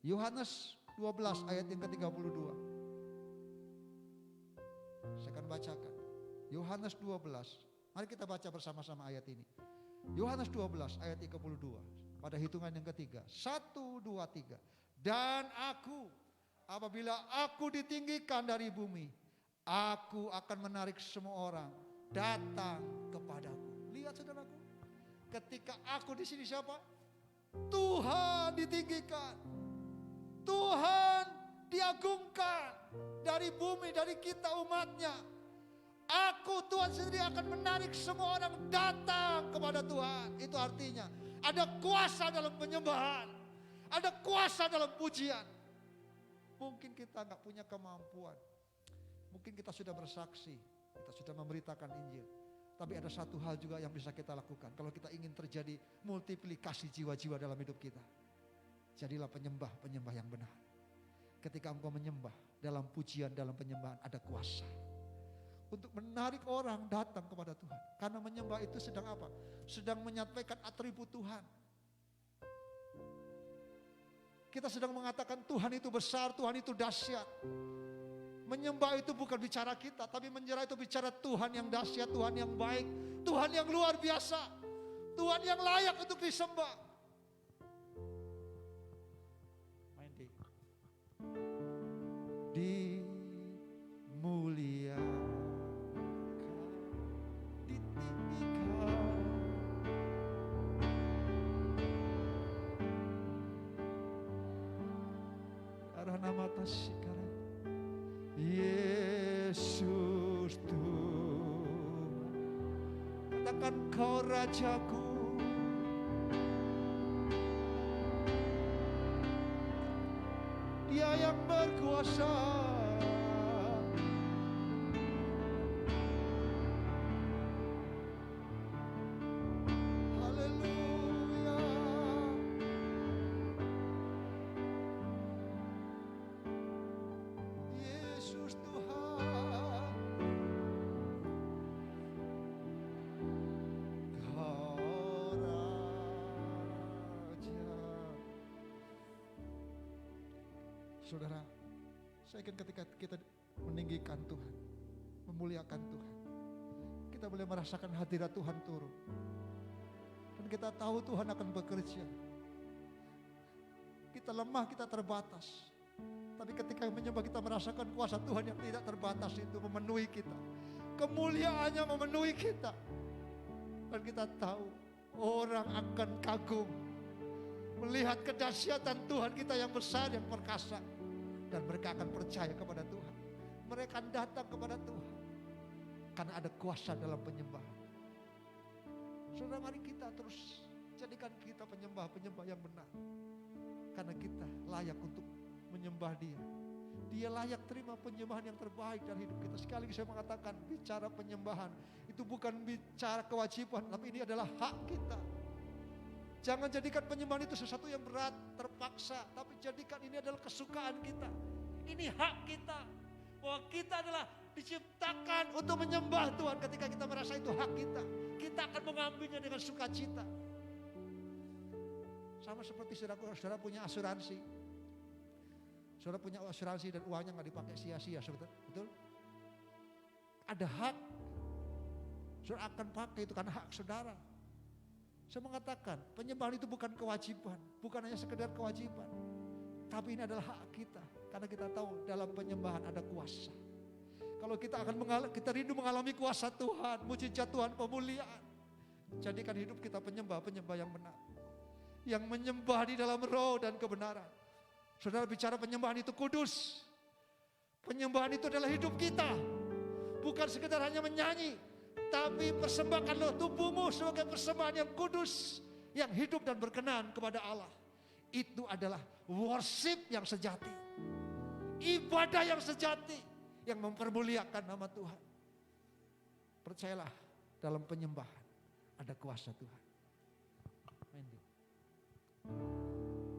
Yohanes 12 ayat yang ke-32. Saya akan bacakan. Yohanes 12. Mari kita baca bersama-sama ayat ini. Yohanes 12 ayat 32. Pada hitungan yang ketiga. 1, 2, 3. Dan aku, apabila aku ditinggikan dari bumi, aku akan menarik semua orang datang kepadaku. Lihat saudaraku, ketika aku di sini siapa? Tuhan ditinggikan, Tuhan diagungkan dari bumi, dari kita umatnya. Aku, Tuhan sendiri akan menarik semua orang datang kepada Tuhan. Itu artinya ada kuasa dalam penyembahan, ada kuasa dalam pujian. Mungkin kita nggak punya kemampuan, mungkin kita sudah bersaksi, kita sudah memberitakan Injil. Tapi ada satu hal juga yang bisa kita lakukan. Kalau kita ingin terjadi multiplikasi jiwa-jiwa dalam hidup kita, jadilah penyembah-penyembah yang benar. Ketika engkau menyembah dalam pujian, dalam penyembahan, ada kuasa untuk menarik orang datang kepada Tuhan. Karena menyembah itu sedang apa? Sedang menyampaikan atribut Tuhan. Kita sedang mengatakan Tuhan itu besar, Tuhan itu dahsyat. Menyembah itu bukan bicara kita, tapi menyembah itu bicara Tuhan yang dahsyat, Tuhan yang baik, Tuhan yang luar biasa, Tuhan yang layak untuk disembah. Main deh. Dimuliakan, ditinggikan. Arah nama tasikara. Yesus Tuhan, katakan kau Rajaku. Dia yang berkuasa. Haleluya. Yesus Tuhan, Kau Raja. Saudara, saya ingin ketika kita meninggikan Tuhan, memuliakan Tuhan, kita boleh merasakan hadirat Tuhan turun. Dan kita tahu Tuhan akan bekerja. Kita lemah, kita terbatas. Tapi ketika menyembah kita merasakan kuasa Tuhan yang tidak terbatas itu memenuhi kita. Kemuliaannya memenuhi kita. Dan kita tahu orang akan kagum melihat kedahsyatan Tuhan kita yang besar, yang perkasa. Dan mereka akan percaya kepada Tuhan. Mereka akan datang kepada Tuhan. Karena ada kuasa dalam penyembahan. Saudara, mari kita terus jadikan kita penyembah-penyembah yang benar. Karena kita layak untuk menyembah Dia. Dia layak terima penyembahan yang terbaik dari hidup kita. Sekali lagi saya mengatakan, bicara penyembahan itu bukan bicara kewajiban, tapi ini adalah hak kita. Jangan jadikan penyembahan itu sesuatu yang berat, terpaksa, tapi jadikan ini adalah kesukaan kita. Ini hak kita. Bahwa kita adalah diciptakan untuk menyembah Tuhan. Ketika kita merasa itu hak kita, kita akan mengambilnya dengan sukacita. Sama seperti saudara punya asuransi. Saudara punya asuransi dan uangnya nggak dipakai sia-sia, betul? Ada hak. Saudara akan pakai itu karena hak saudara. Saya mengatakan penyembahan itu bukan kewajiban, bukan hanya sekedar kewajiban. Tapi ini adalah hak kita, karena kita tahu dalam penyembahan ada kuasa. Kalau kita rindu mengalami kuasa Tuhan, mujizat Tuhan, pemuliaan. Jadikan hidup kita penyembah yang benar. Yang menyembah di dalam roh dan kebenaran. Saudara bicara penyembahan itu kudus. Penyembahan itu adalah hidup kita. Bukan sekedar hanya menyanyi, tapi persembahkanlah tubuhmu sebagai persembahan yang kudus, yang hidup dan berkenan kepada Allah. Itu adalah worship yang sejati. Ibadah yang sejati, yang mempermuliakan nama Tuhan. Percayalah, dalam penyembahan ada kuasa Tuhan. Wendy.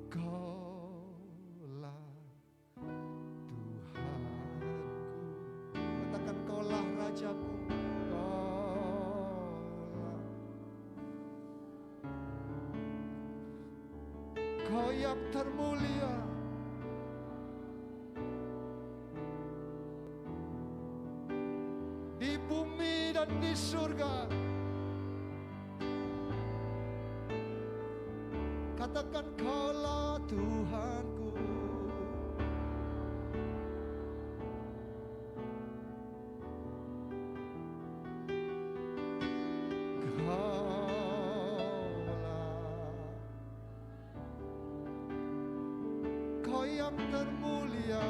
Kaulah Tuhanku, katakan kaulah Rajaku. Kau yang termulia, di bumi dan di surga. Katakan kaulah Tuhanku. Kau yang termulia,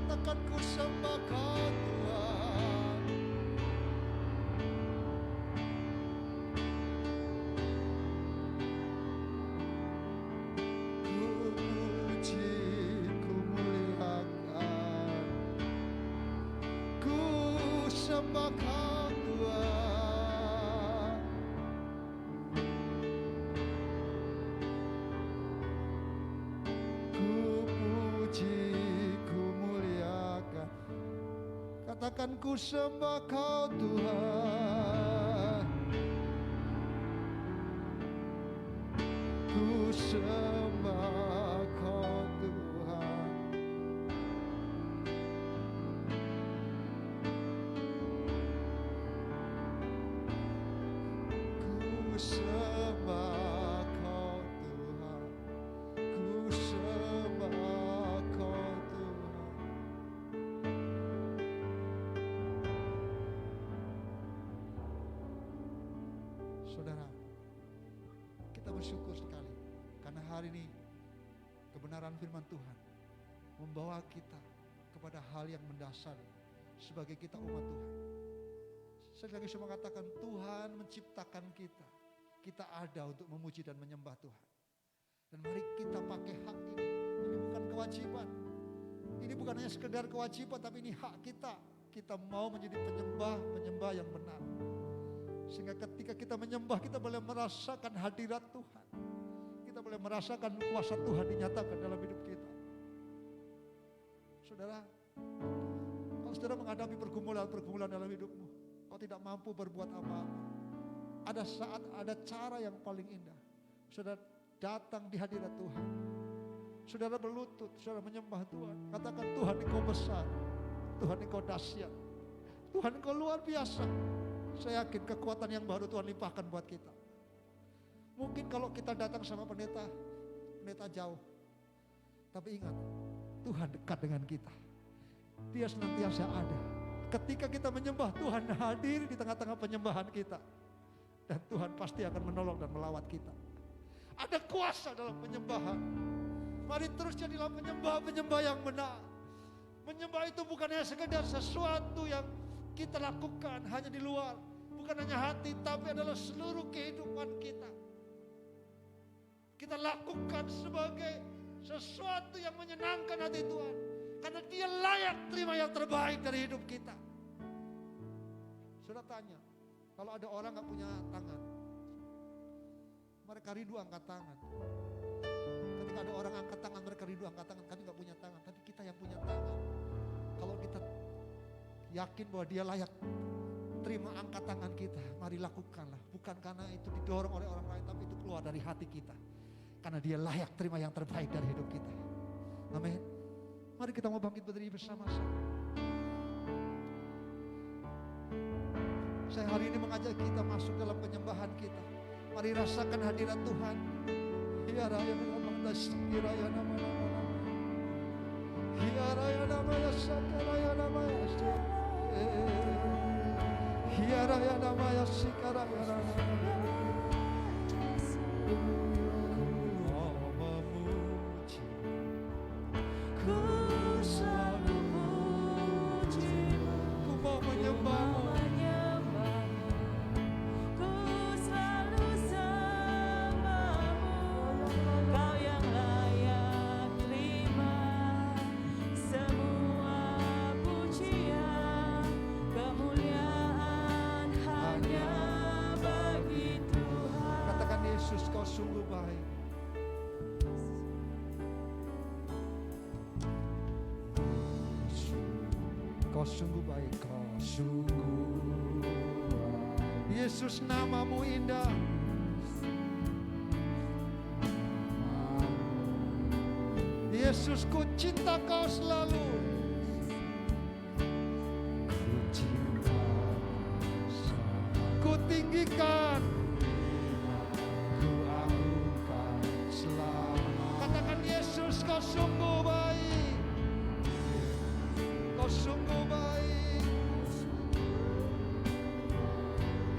katakan ku sembah Kau Tuhan. Ku puji, ku muliakan, ku sembah Kau Tuhan. Ku puji, ku muliakan, katakan ku sembah Kau Tuhan. Ku sembah Kau Tuhan. Ku sembah Kau Tuhan. Ku sembah Kau Tuhan. Saudara, kita bersyukur sekali karena hari ini kebenaran firman Tuhan membawa kita kepada hal yang mendasar sebagai kita umat Tuhan. Saya lagi cuma mengatakan Tuhan menciptakan kita. Kita ada untuk memuji dan menyembah Tuhan. Dan mari kita pakai hak ini. Ini bukan kewajiban. Ini bukan hanya sekedar kewajiban, tapi ini hak kita. Kita mau menjadi penyembah yang benar. Sehingga ketika kita menyembah, kita boleh merasakan hadirat Tuhan. Kita boleh merasakan kuasa Tuhan dinyatakan dalam hidup kita. Saudara, kalau saudara menghadapi pergumulan dalam hidupmu, kau tidak mampu berbuat apa-apa. Ada saat, ada cara yang paling indah. Saudara datang di hadirat Tuhan. Saudara berlutut, saudara menyembah Tuhan. Katakan, Tuhan Engkau besar, Tuhan Engkau dahsyat, Tuhan Engkau luar biasa. Saya yakin kekuatan yang baru Tuhan limpahkan buat kita. Mungkin kalau kita datang sama pendeta jauh. Tapi ingat, Tuhan dekat dengan kita. Dia senantiasa ada. Ketika kita menyembah, Tuhan hadir di tengah-tengah penyembahan kita. Dan Tuhan pasti akan menolong dan melawat kita. Ada kuasa dalam penyembahan. Mari terus jadilah penyembah yang benar. Menyembah itu bukan hanya sekedar sesuatu yang kita lakukan hanya di luar. Bukan hanya hati, tapi adalah seluruh kehidupan kita. Kita lakukan sebagai sesuatu yang menyenangkan hati Tuhan. Karena Dia layak terima yang terbaik dari hidup kita. Sudah tanya, kalau ada orang gak punya tangan, mereka rindu angkat tangan. Ketika ada orang angkat tangan, mereka rindu angkat tangan. Kami gak punya tangan, tapi kita yang punya tangan. Kalau kita yakin bahwa Dia layak terima angkat tangan kita, mari lakukanlah. Bukan karena itu didorong oleh orang lain, tapi itu keluar dari hati kita. Karena dia layak terima yang terbaik dari hidup kita. Amin. Mari kita mau bangkit berdiri bersama-sama. Saya hari ini mengajak kita masuk dalam penyembahan kita. Mari rasakan hadirat Tuhan. Ya raya nama raya nama. Ya raya nama raya nama. Ya raya nama raya nama. Ku selalu mujimu, Ku mau menyembahmu. menyembahmu. Ku selalu sembahmu. Kau yang layak terima semua pujian, kemuliaan hanya bagi Tuhan. Katakan Yesus, kau sungguh baik. Kau sungguh baik, kau sungguh baik. Yesus, namamu indah. Yesus, ku cinta kau selalu. Ku cinta kau selalu. Ku tinggikan, ku agungkan selalu. Katakan Yesus, kau sungguh baik. Kau sungguh baik.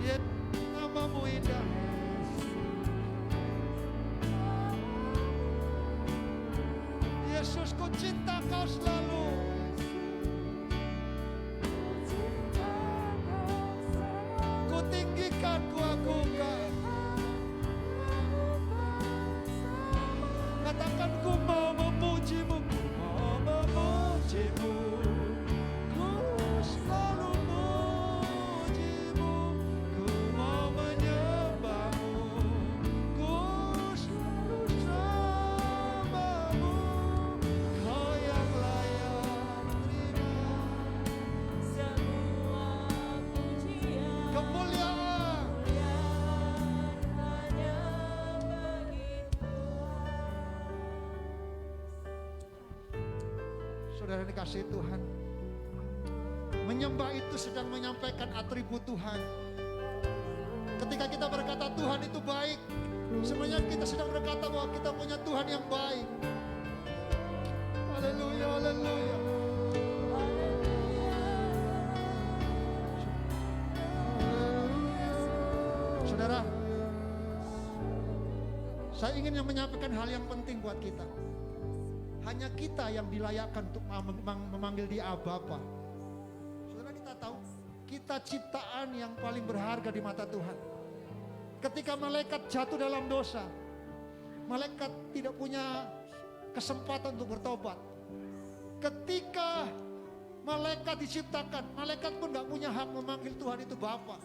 Yesus, namamu indah. Yesus, ku cinta kau selalu. Ku tinggikan, ku agungkan. Katakan ku mau memujimu, ku mau memujimu. Ku selalu memujimu, ku mau menyembahmu. Ku selalu sembahmu. Kau yang layak terima Semua pujian, kemuliaan. hanya bagi Tuhan. Saudara dikasihi Tuhan, menyembah itu sedang menyampaikan atribut Tuhan. Ketika kita berkata Tuhan itu baik, sebenarnya kita sedang berkata bahwa kita punya Tuhan yang baik. Haleluya, haleluya. Saudara, saya ingin menyampaikan hal yang penting buat kita. Hanya kita yang dilayakkan untuk memanggil dia Bapa. Saudara, kita tahu kita ciptaan yang paling berharga di mata Tuhan. Ketika malaikat jatuh dalam dosa, malaikat tidak punya kesempatan untuk bertobat. Ketika malaikat diciptakan, malaikat pun tidak punya hak memanggil Tuhan itu Bapa.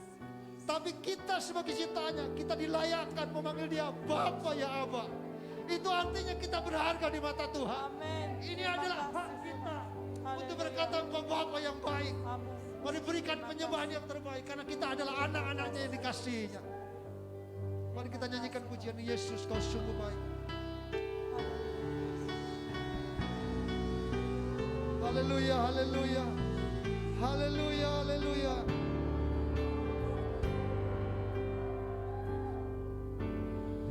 Tapi kita sebagai ciptaannya, kita dilayakkan memanggil dia Bapa ya Aba. Itu artinya kita berharga di mata Tuhan. Amin. Ini adalah hak kita untuk berkata engkau Bapa yang baik. Amin. Mari berikan penyembahan yang terbaik karena kita adalah anak-anaknya yang dikasihinya. Mari kita nyanyikan pujian Yesus, kau sungguh baik. Haleluya, haleluya. Haleluya, haleluya.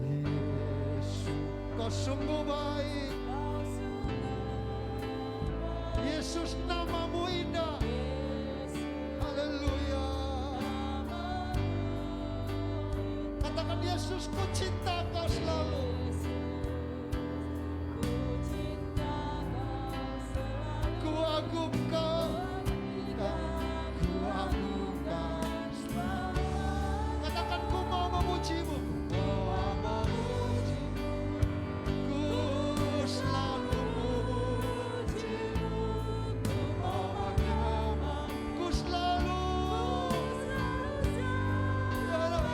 Yesus, kau sungguh baik. Kau sungguh Yesus, namamu indah. Yesus, Haleluya. Katakan Yesus, ku cinta kau selalu. ku cinta Kau selalu. Ku agungkan, ku agungkan. Katakan ku mau memujimu. Ku mau memujimu. Ku selalu memujimu. Ku mau menyembah. Ku selalu. Ya Rabbi,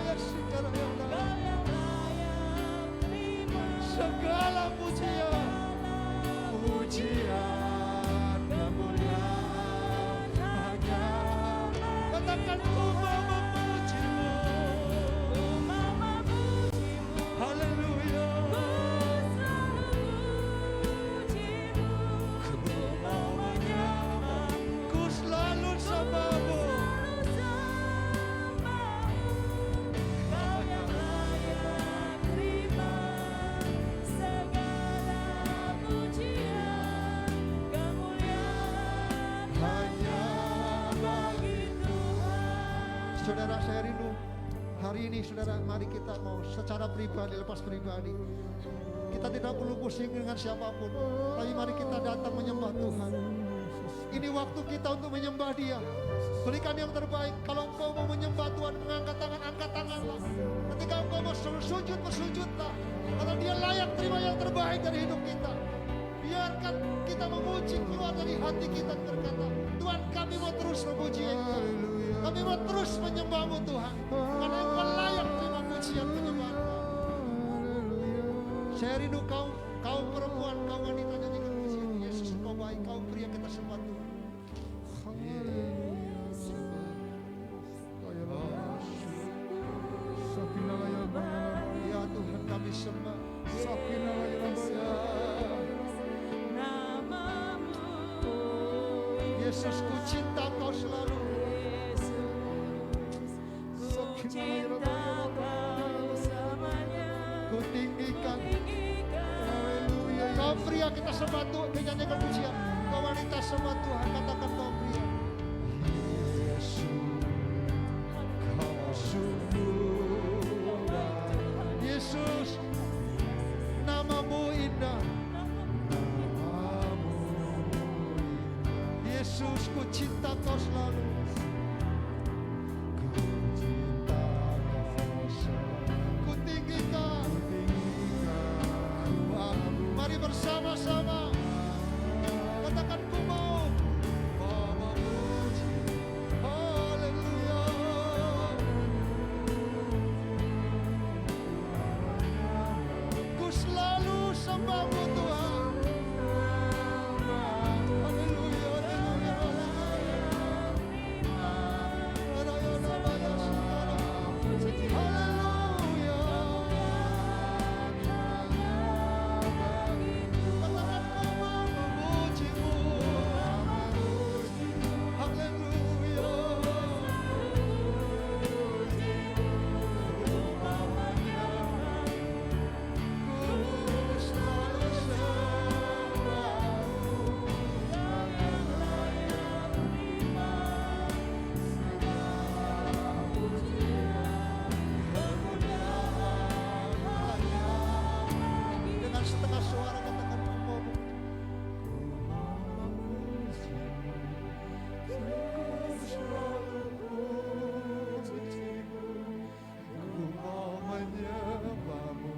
ya segala yang Kau yang layak terima segala pujian, pujian kemuliaan hanya. Katakan ku mau memujimu. Ku mau memujimu. Haleluya. Ku Hari ini saudara, mari kita mau secara pribadi, lepas pribadi. Kita tidak perlu pusing dengan siapapun, tapi mari kita datang menyembah Tuhan. Ini waktu kita untuk menyembah Dia. Berikan yang terbaik. Kalau engkau mau menyembah Tuhan, mengangkat tangan, angkat tanganlah. Ketika engkau mau bersujud, bersujudlah. Karena Dia layak terima yang terbaik dari hidup kita. Biarkan kita memuji keluar dari hati kita berkata, Tuhan, kami mau terus memuji Engkau. Kami mau terus menyembah-Mu Tuhan. Karena Engkau layak terima pujian penyembahan kami. Saya rindu kaum perempuan, kaum wanita nyanyikan pujian. Yesus Engkau baik, kaum pria kita sembah Tuhan. Ya Tuhan kami sembah. Yesus, ku cinta Kau selalu. Ku tinggikan. Kau pria kita sembah Tuhan, menyanyikan pujian. Kau wanita sembah Tuhan, katakan kau pria. Yesus, Kau sungguh baik. Yesus, nama-Mu indah. Nama-Mu indah. Yesus, ku cinta Kau selalu. Ku cinta Kau selalu. Ku tinggikan. Mari bersama-sama katakan ku mau memuji. Haleluya. Ku selalu sembah-Mu Tuhan. Haleluya. Dengan setengah suara katakan ku mau menyembah-Mu.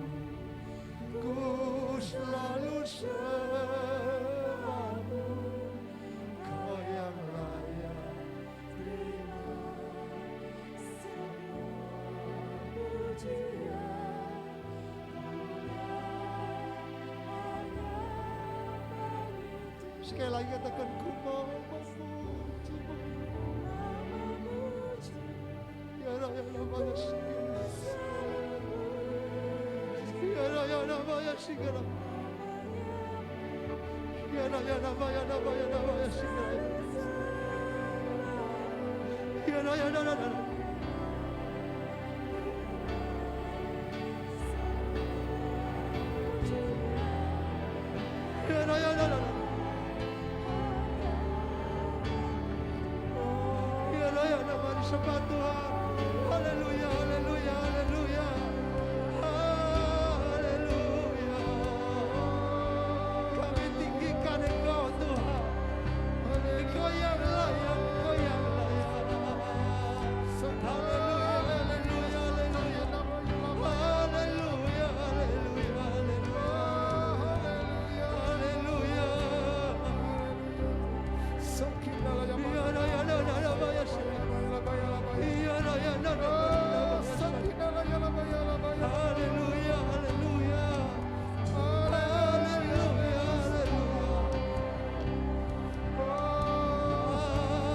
Ku selalu sembah-Mu. Kau yang layak terima semua pujian. Sekali lagi katakan ku mau memuji-Mu. Ya Raya namanya segala. Ya Raya namanya segala. Ya Raya namanya segala. Ya Raya namanya. Ya Raya namanya. Sembah Tuhan. Haleluya, haleluya, haleluya. Haleluya. Kami tinggikan Engkau Tuhan. Engkau yang layak, Engkau yang layak. Haleluya, haleluya, haleluya. Haleluya, haleluya, haleluya. Haleluya, haleluya. Haleluya,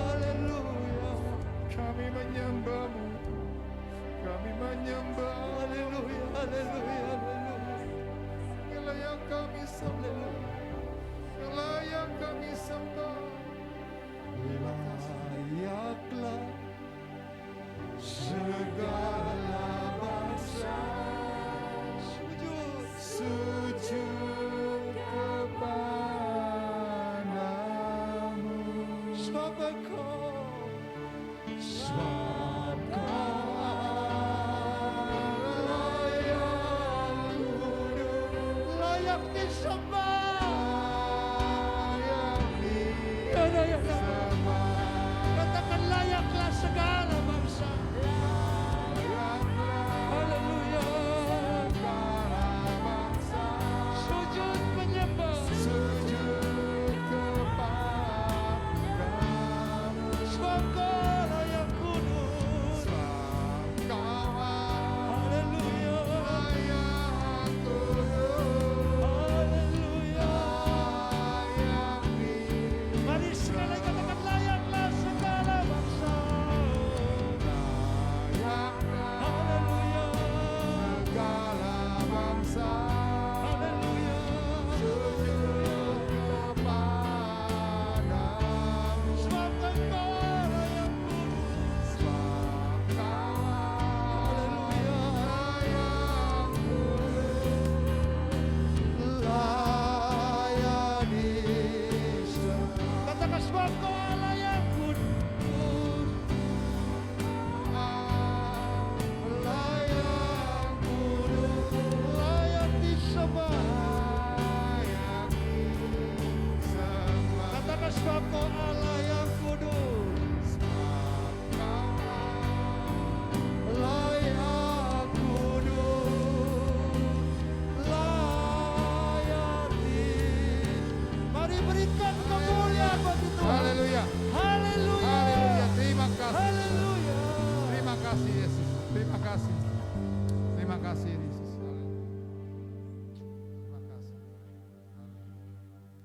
haleluya. Kami menyembah-Mu. Kami menyembah. Haleluya, haleluya, haleluya. Engkau yang kami sembah. Engkau yang kami sembah. Layaklah segala bangsa sujud kepadamu. Sebab Kau disembah. Ya, ya, ya, ya. Katakan layaklah segala bangsa. Haleluya. Sujud menyembah. Sebab Kau yang kudus. Haleluya. Haleluya. Mari sekali katakan layaklah segala bangsa. Haleluya. Haleluya. Sebab Engkau yang kudus. Haleluya. Katakan sebab Kau Allah yang kudus. Layak disembah. Katakan sebab Kau Allah yang kudus. Layak kudus. Layak Mari berikan kemuliaan bagi Tuhan. Haleluya. Haleluya. Haleluya. Terima kasih. Haleluya. Terima kasih Yesus. Terima kasih. Terima kasih Yesus. Terima kasih.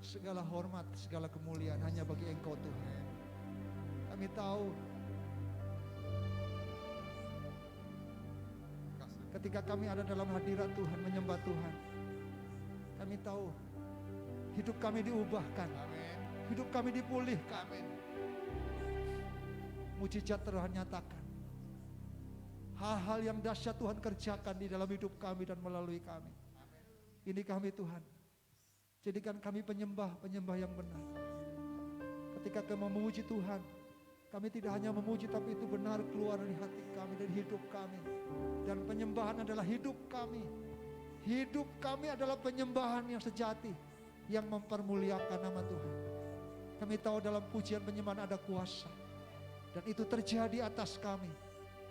Segala hormat, segala kemuliaan hanya bagi Engkau Tuhan. Kami tahu ketika kami ada dalam hadirat Tuhan, menyembah Tuhan, kami tahu hidup kami diubahkan, hidup kami dipulihkan, mujizat Tuhan nyatakan. Hal-hal yang dahsyat Tuhan kerjakan di dalam hidup kami dan melalui kami. Ini kami Tuhan. Jadikan kami penyembah yang benar. Ketika kami memuji Tuhan, kami tidak hanya memuji tapi itu benar keluar dari hati kami, dari hidup kami. Dan penyembahan adalah hidup kami. Hidup kami adalah penyembahan yang sejati, yang mempermuliakan nama Tuhan. Kami tahu dalam pujian penyembahan ada kuasa. Dan itu terjadi atas kami,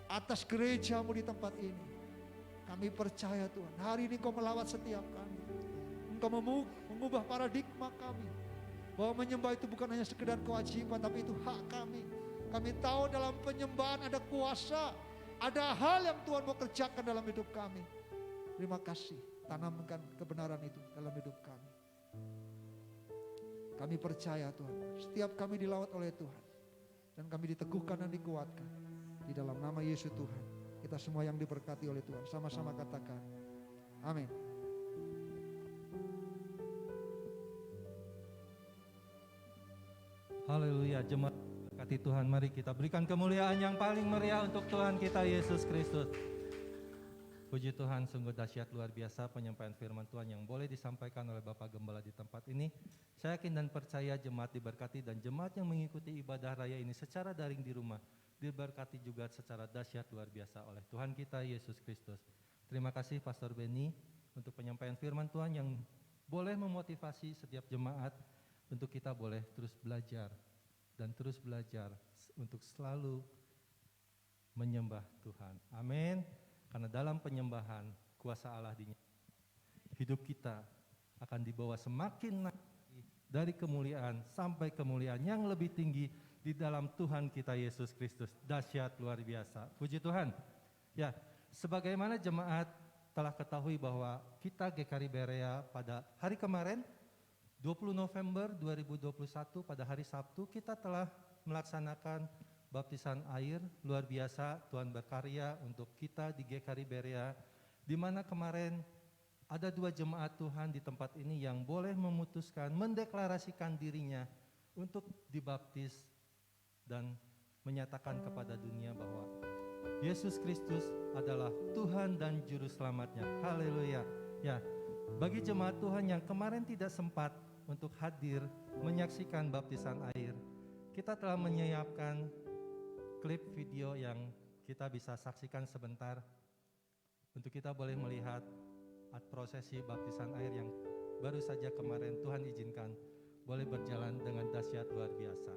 atas gerejamu di tempat ini. Kami percaya Tuhan, hari ini Kau melawat setiap kami. Engkau mengubah paradigma kami, bahwa menyembah itu bukan hanya sekedar kewajiban, tapi itu hak kami. Kami tahu dalam penyembahan ada kuasa, ada hal yang Tuhan mau kerjakan dalam hidup kami. Terima kasih, tanamkan kebenaran itu dalam hidup kami. Kami percaya Tuhan, setiap kami dilawat oleh Tuhan. Dan kami diteguhkan dan dikuatkan. Di dalam nama Yesus Tuhan. Kita semua yang diberkati oleh Tuhan. Sama-sama katakan. Amin. Haleluya, jemaat berkati Tuhan, mari kita berikan kemuliaan yang paling meriah untuk Tuhan kita Yesus Kristus. Puji Tuhan, sungguh dahsyat luar biasa penyampaian firman Tuhan yang boleh disampaikan oleh Bapak Gembala di tempat ini. Saya yakin dan percaya jemaat diberkati dan jemaat yang mengikuti ibadah raya ini secara daring di rumah diberkati juga secara dahsyat luar biasa oleh Tuhan kita Yesus Kristus. Terima kasih Pastor Benny untuk penyampaian firman Tuhan yang boleh memotivasi setiap jemaat untuk kita boleh terus belajar dan terus belajar untuk selalu menyembah Tuhan. Amin. Karena dalam penyembahan kuasa Allah hidup kita akan dibawa semakin naik dari kemuliaan sampai kemuliaan yang lebih tinggi di dalam Tuhan kita Yesus Kristus. Dahsyat luar biasa. Puji Tuhan. Ya, sebagaimana jemaat telah ketahui bahwa kita GKRI Berea pada hari kemarin 20 November 2021 pada hari Sabtu kita telah melaksanakan baptisan air. Luar biasa, Tuhan berkarya untuk kita di GKRI Berea, di mana kemarin ada 2 jemaat Tuhan di tempat ini yang boleh memutuskan, mendeklarasikan dirinya untuk dibaptis dan menyatakan kepada dunia bahwa Yesus Kristus adalah Tuhan dan Juru Selamatnya. Haleluya. Ya, bagi jemaat Tuhan yang kemarin tidak sempat untuk hadir menyaksikan baptisan air, kita telah menyiapkan klip video yang kita bisa saksikan sebentar untuk kita boleh melihat prosesi baptisan air yang baru saja kemarin Tuhan izinkan boleh berjalan dengan dahsyat luar biasa.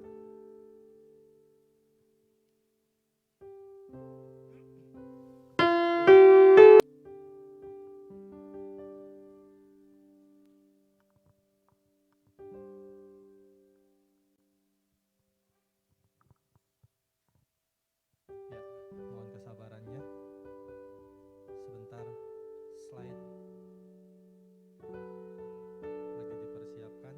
Ya, mohon kesabarannya. Sebentar, slide lagi dipersiapkan.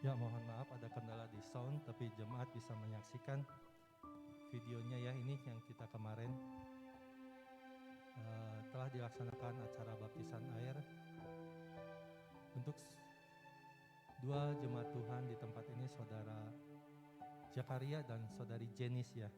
Ya, mohon maaf ada kendala di sound, tapi jemaat bisa menyaksikan videonya ya. Ini yang kita kemarin telah dilaksanakan acara baptisan air untuk dua jemaat Tuhan di tempat ini, Saudara Jakaria dan Saudari Jenis ya.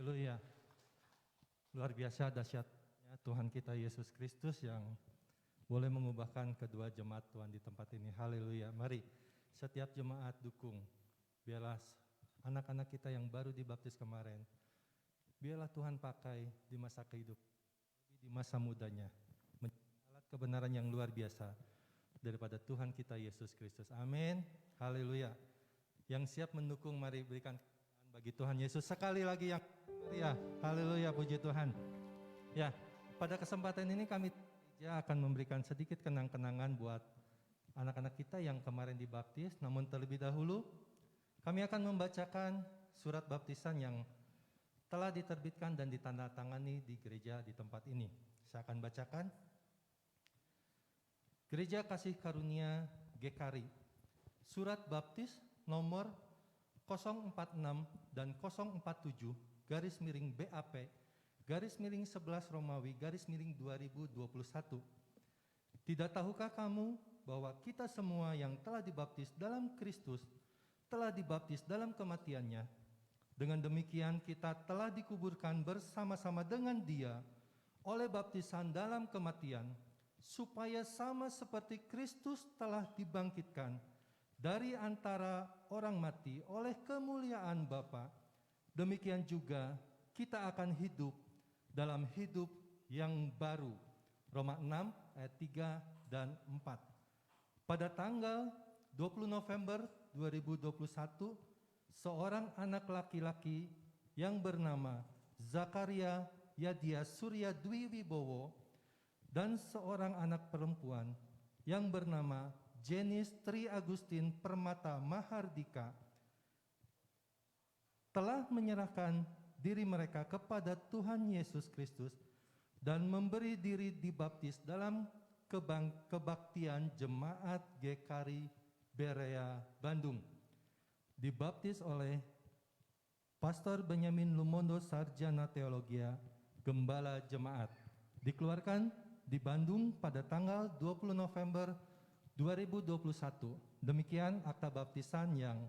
Haleluya. Luar biasa dahsyatnya Tuhan kita Yesus Kristus yang boleh mengubahkan kedua jemaat Tuhan di tempat ini. Haleluya. Mari setiap jemaat dukung. Biarlah anak-anak kita yang baru dibaptis kemarin, biarlah Tuhan pakai di masa kehidupan, di masa mudanya, menjadi alat kebenaran yang luar biasa daripada Tuhan kita Yesus Kristus. Amin. Haleluya. Yang siap mendukung, mari berikan kemuliaan bagi Tuhan Yesus. Sekali lagi yang ya, haleluya, puji Tuhan. Ya, pada kesempatan ini kami akan memberikan sedikit kenang-kenangan buat anak-anak kita yang kemarin dibaptis. Namun terlebih dahulu kami akan membacakan surat baptisan yang telah diterbitkan dan ditandatangani di gereja di tempat ini. Saya akan bacakan. Gereja Kasih Karunia GKRI, surat baptis nomor 046 dan 047 garis miring BAP garis miring 11 Romawi garis miring 2021. Tidak tahukah kamu bahwa kita semua yang telah dibaptis dalam Kristus telah dibaptis dalam kematiannya? Dengan demikian kita telah dikuburkan bersama-sama dengan Dia oleh baptisan dalam kematian, supaya sama seperti Kristus telah dibangkitkan dari antara orang mati oleh kemuliaan Bapa, demikian juga kita akan hidup dalam hidup yang baru. Roma 6 ayat 3 dan 4. Pada tanggal 20 November 2021, seorang anak laki-laki yang bernama Zakaria Yadya Surya Dwi Wibowo dan seorang anak perempuan yang bernama Jenis Tri Agustin Permata Mahardika telah menyerahkan diri mereka kepada Tuhan Yesus Kristus dan memberi diri dibaptis dalam kebaktian Jemaat GKRI Berea Bandung. Dibaptis oleh Pastor Benyamin Lumondo Sarjana Teologia, Gembala Jemaat. Dikeluarkan di Bandung pada tanggal 20 November 2021. Demikian akta baptisan yang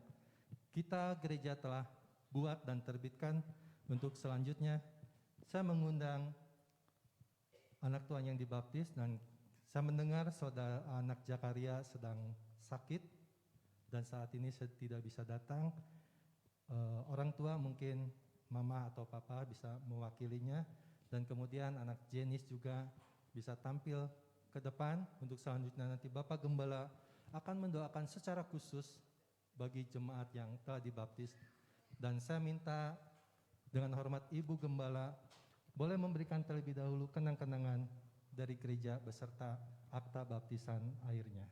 kita gereja telah buat dan terbitkan. Untuk selanjutnya, saya mengundang anak Tuhan yang dibaptis, dan saya mendengar saudara anak Zakaria sedang sakit dan saat ini tidak bisa datang. Orang tua mungkin mama atau papa bisa mewakilinya, dan kemudian anak Jenis juga bisa tampil ke depan. Untuk selanjutnya nanti Bapak Gembala akan mendoakan secara khusus bagi jemaat yang telah dibaptis. Dan saya minta dengan hormat Ibu Gembala boleh memberikan terlebih dahulu kenang-kenangan dari gereja beserta akta baptisan airnya.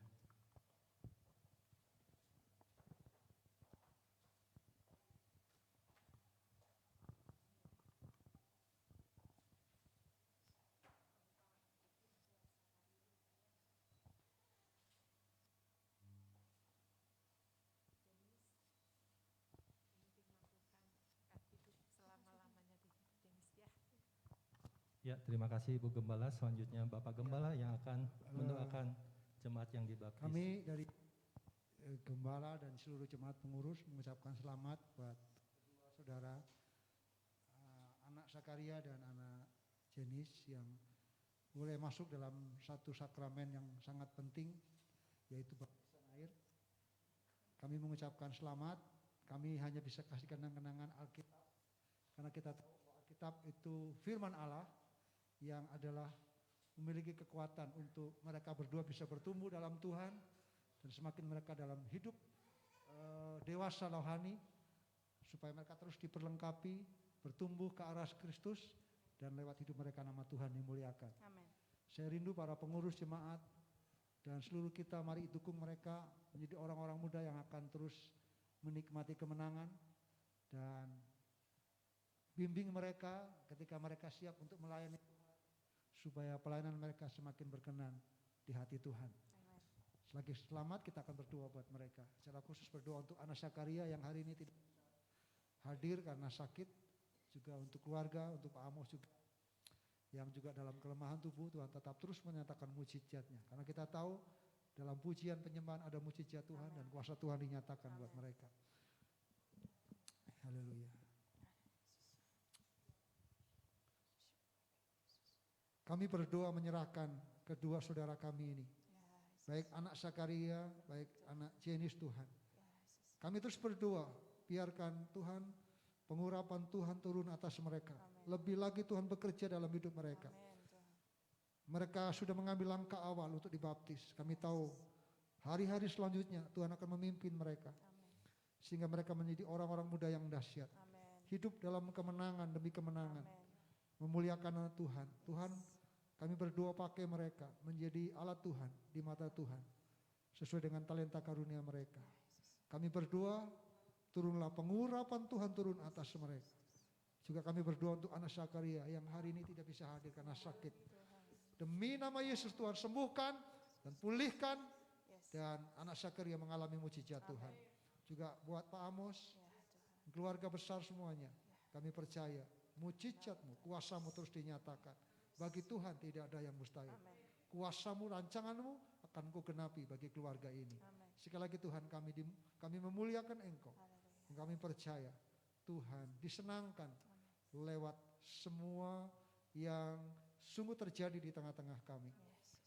Ya, terima kasih Ibu Gembala. Selanjutnya Bapak Gembala yang akan mendoakan jemaat yang dibaptis. Kami dari Gembala dan seluruh jemaat pengurus mengucapkan selamat buat kedua saudara, anak Zakaria dan anak Jenis yang boleh masuk dalam satu sakramen yang sangat penting, yaitu baptisan air. Kami mengucapkan selamat. Kami hanya bisa kasih kenang-kenangan Alkitab, karena kita tahu Alkitab itu firman Allah yang adalah memiliki kekuatan untuk mereka berdua bisa bertumbuh dalam Tuhan, dan semakin mereka dalam hidup dewasa rohani, supaya mereka terus diperlengkapi, bertumbuh ke arah Kristus, dan lewat hidup mereka nama Tuhan dimuliakan. Amin. Saya rindu para pengurus jemaat dan seluruh kita, mari dukung mereka menjadi orang-orang muda yang akan terus menikmati kemenangan, dan bimbing mereka ketika mereka siap untuk melayani, supaya pelayanan mereka semakin berkenan di hati Tuhan. Amin. Selagi selamat kita akan berdoa buat mereka. Secara khusus berdoa untuk anak Zakaria yang hari ini tidak bisa hadir karena sakit, juga untuk keluarga, untuk Pak Amos juga yang juga dalam kelemahan tubuh. Tuhan tetap terus menyatakan mujizatnya, karena kita tahu dalam pujian penyembahan ada mujizat Tuhan. Amin. Dan kuasa Tuhan dinyatakan. Amin. Buat mereka. Haleluya. Kami berdoa menyerahkan kedua saudara kami ini. Baik anak Zakaria, baik anak Jenis Tuhan. Kami terus berdoa, biarkan Tuhan pengurapan Tuhan turun atas mereka. Lebih lagi Tuhan bekerja dalam hidup mereka. Mereka sudah mengambil langkah awal untuk dibaptis. Kami tahu hari-hari selanjutnya Tuhan akan memimpin mereka. Sehingga mereka menjadi orang-orang muda yang dahsyat. Hidup dalam kemenangan demi kemenangan. Memuliakan nama Tuhan. Tuhan, kami berdoa pakai mereka menjadi alat Tuhan di mata Tuhan. Sesuai dengan talenta karunia mereka. Kami berdoa, turunlah pengurapan Tuhan turun atas mereka. Juga kami berdoa untuk anak Zakaria yang hari ini tidak bisa hadir karena sakit. Demi nama Yesus Tuhan sembuhkan dan pulihkan. Dan anak Zakaria mengalami mujizat Tuhan. Juga buat Pak Amos, keluarga besar semuanya. Kami percaya mujizat-Mu, kuasa-Mu terus dinyatakan. Bagi Tuhan tidak ada yang mustahil. Kuasa-Mu, rancangan-Mu akan Kau genapi bagi keluarga ini. Sekali lagi Tuhan kami memuliakan Engkau. Kami percaya Tuhan disenangkan lewat semua yang sungguh terjadi di tengah-tengah kami.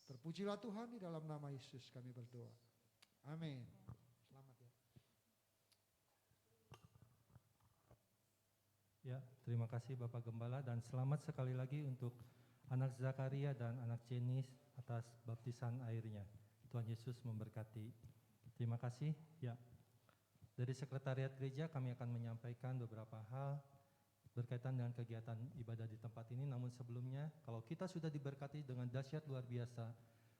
Terpujilah Tuhan, di dalam nama Yesus kami berdoa. Amin. Selamat ya. Ya, terima kasih Bapak Gembala dan selamat sekali lagi untuk anak Zakaria dan anak Jenis atas baptisan airnya. Tuhan Yesus memberkati. Terima kasih. Ya, dari Sekretariat Gereja kami akan menyampaikan beberapa hal berkaitan dengan kegiatan ibadah di tempat ini. Namun sebelumnya, kalau kita sudah diberkati dengan dahsyat luar biasa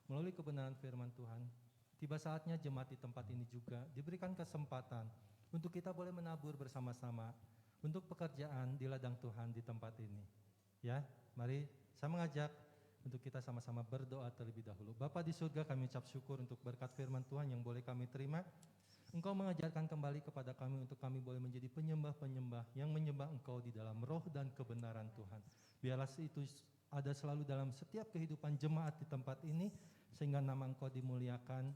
melalui kebenaran firman Tuhan, tiba saatnya jemaat di tempat ini juga diberikan kesempatan untuk kita boleh menabur bersama-sama untuk pekerjaan di ladang Tuhan di tempat ini. Ya, mari saya mengajak untuk kita sama-sama berdoa terlebih dahulu. Bapa di surga, kami ucap syukur untuk berkat firman Tuhan yang boleh kami terima. Engkau mengajarkan kembali kepada kami untuk kami boleh menjadi penyembah-penyembah yang menyembah Engkau di dalam roh dan kebenaran Tuhan. Biarlah itu ada selalu dalam setiap kehidupan jemaat di tempat ini, sehingga nama Engkau dimuliakan.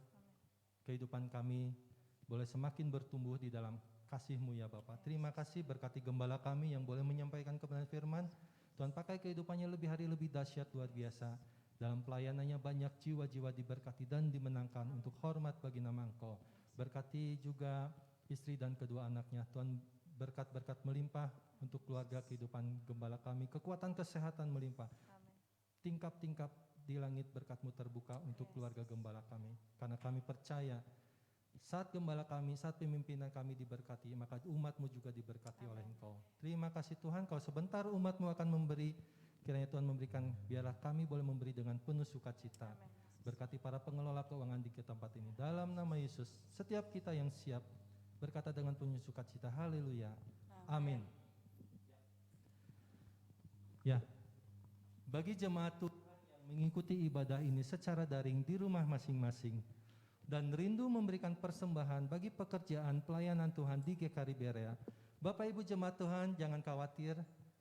Kehidupan kami boleh semakin bertumbuh di dalam kasih-Mu ya Bapa. Terima kasih, berkati gembala kami yang boleh menyampaikan kebenaran firman. Tuhan pakai kehidupannya lebih hari lebih dahsyat luar biasa. Dalam pelayanannya banyak jiwa-jiwa diberkati dan dimenangkan untuk hormat bagi nama Engkau. Berkati juga istri dan kedua anaknya. Tuhan berkat-berkat melimpah untuk keluarga kehidupan gembala kami. Kekuatan kesehatan melimpah. Tingkap-tingkap di langit berkat-Mu terbuka untuk keluarga gembala kami. Karena kami percaya saat gembala kami, saat pimpinan kami diberkati, maka umat-Mu juga diberkati oleh Engkau. Terima kasih Tuhan, kalau sebentar umat-Mu akan memberi, kiranya Tuhan memberikan, biarlah kami boleh memberi dengan penuh sukacita. Berkati para pengelola keuangan di tempat ini. Dalam nama Yesus, setiap kita yang siap berkata dengan penuh sukacita, haleluya, amin. Ya, bagi jemaat Tuhan yang mengikuti ibadah ini secara daring di rumah masing-masing dan rindu memberikan persembahan bagi pekerjaan pelayanan Tuhan di GKRI Berea, Bapak Ibu jemaat Tuhan jangan khawatir,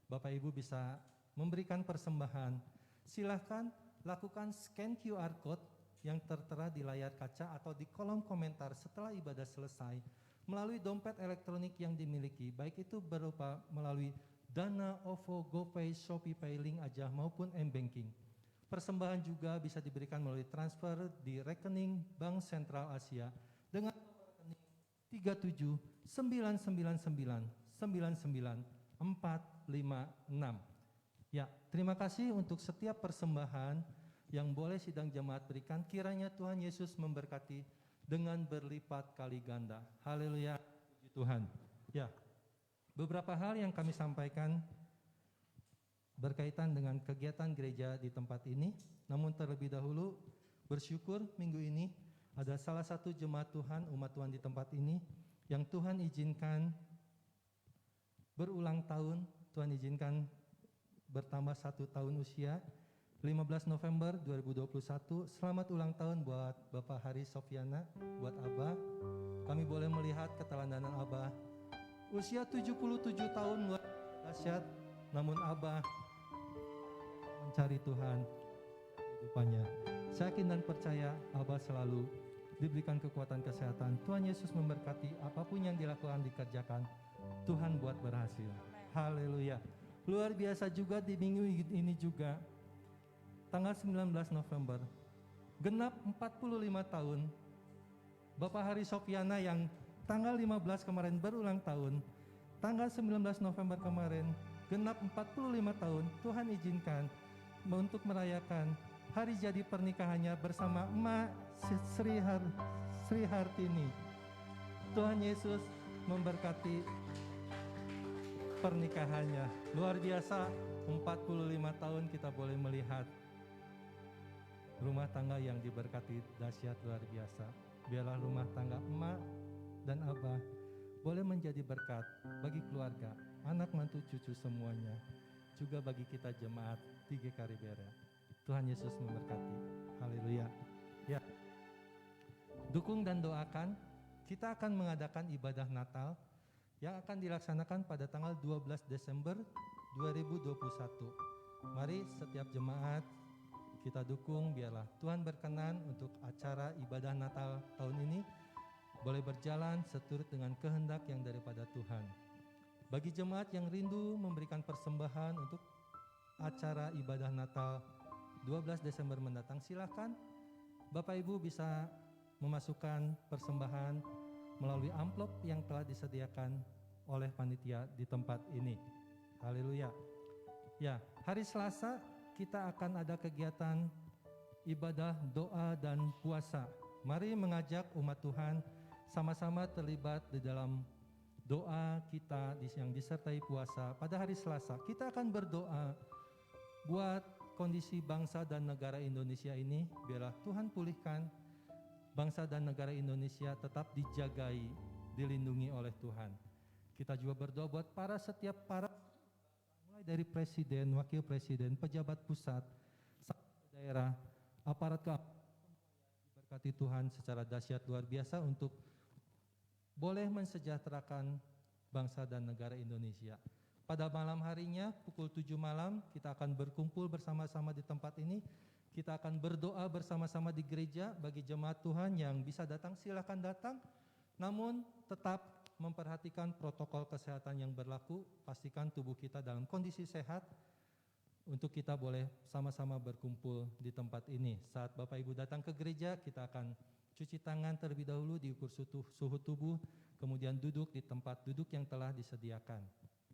Bapak Ibu bisa memberikan persembahan. Silahkan lakukan scan QR code yang tertera di layar kaca atau di kolom komentar setelah ibadah selesai melalui dompet elektronik yang dimiliki, baik itu berupa melalui Dana, OVO, GoPay, ShopeePay, Link Aja maupun M-Banking. Persembahan juga bisa diberikan melalui transfer di rekening Bank Sentral Asia dengan nomor rekening 37999994456. Ya, terima kasih untuk setiap persembahan yang boleh sidang jemaat berikan. Kiranya Tuhan Yesus memberkati dengan berlipat kali ganda. Haleluya, puji Tuhan. Ya, beberapa hal yang kami sampaikan berkaitan dengan kegiatan gereja di tempat ini. Namun terlebih dahulu bersyukur minggu ini ada salah satu jemaat Tuhan, umat Tuhan di tempat ini yang Tuhan izinkan berulang tahun. Tuhan izinkan bertambah 1 tahun usia, 15 November 2021. Selamat ulang tahun buat Bapak Hari Sofiana, buat Abah. Kami boleh melihat keteladanan Abah. Usia 77 tahun luar dahsyat, namun Abah mencari Tuhan kehidupannya. Saya yakin dan percaya Abah selalu diberikan kekuatan kesehatan. Tuhan Yesus memberkati apapun yang dilakukan, dikerjakan. Tuhan buat berhasil. Haleluya. Luar biasa juga di minggu ini juga tanggal 19 November, genap 45 tahun. Bapak Hari Sofiana yang tanggal 15 kemarin berulang tahun, tanggal 19 November kemarin, genap 45 tahun, Tuhan izinkan untuk merayakan hari jadi pernikahannya bersama Emak Sri Hartini. Tuhan Yesus memberkati pernikahannya. Luar biasa, 45 tahun kita boleh melihat rumah tangga yang diberkati dahsyat luar biasa. Biarlah rumah tangga emak dan abah boleh menjadi berkat bagi keluarga, anak mantu cucu semuanya, juga bagi kita jemaat di GKRI Berea. Tuhan Yesus memberkati. Haleluya. Ya. Dukung dan doakan, kita akan mengadakan ibadah Natal yang akan dilaksanakan pada tanggal 12 Desember 2021. Mari setiap jemaat kita dukung, biarlah Tuhan berkenan untuk acara ibadah Natal tahun ini boleh berjalan seturut dengan kehendak yang daripada Tuhan. Bagi jemaat yang rindu memberikan persembahan untuk acara ibadah Natal 12 Desember mendatang, silakan Bapak Ibu bisa memasukkan persembahan melalui amplop yang telah disediakan oleh panitia di tempat ini. Haleluya. Ya, hari Selasa kita akan ada kegiatan ibadah, doa, dan puasa. Mari mengajak umat Tuhan sama-sama terlibat di dalam doa kita yang disertai puasa. Pada hari Selasa kita akan berdoa buat kondisi bangsa dan negara Indonesia ini. Biarlah Tuhan pulihkan bangsa dan negara Indonesia, tetap dijagai, dilindungi oleh Tuhan. Kita juga berdoa buat setiap mulai dari presiden, wakil presiden, pejabat pusat, sampai daerah, aparat keamanan, diberkati Tuhan secara dahsyat luar biasa untuk boleh mensejahterakan bangsa dan negara Indonesia. Pada malam harinya pukul 7 malam kita akan berkumpul bersama-sama di tempat ini. Kita akan berdoa bersama-sama di gereja. Bagi jemaat Tuhan yang bisa datang silakan datang. Namun tetap memperhatikan protokol kesehatan yang berlaku. Pastikan tubuh kita dalam kondisi sehat untuk kita boleh sama-sama berkumpul di tempat ini. Saat Bapak Ibu datang ke gereja, kita akan cuci tangan terlebih dahulu, diukur suhu tubuh, kemudian duduk di tempat duduk yang telah disediakan.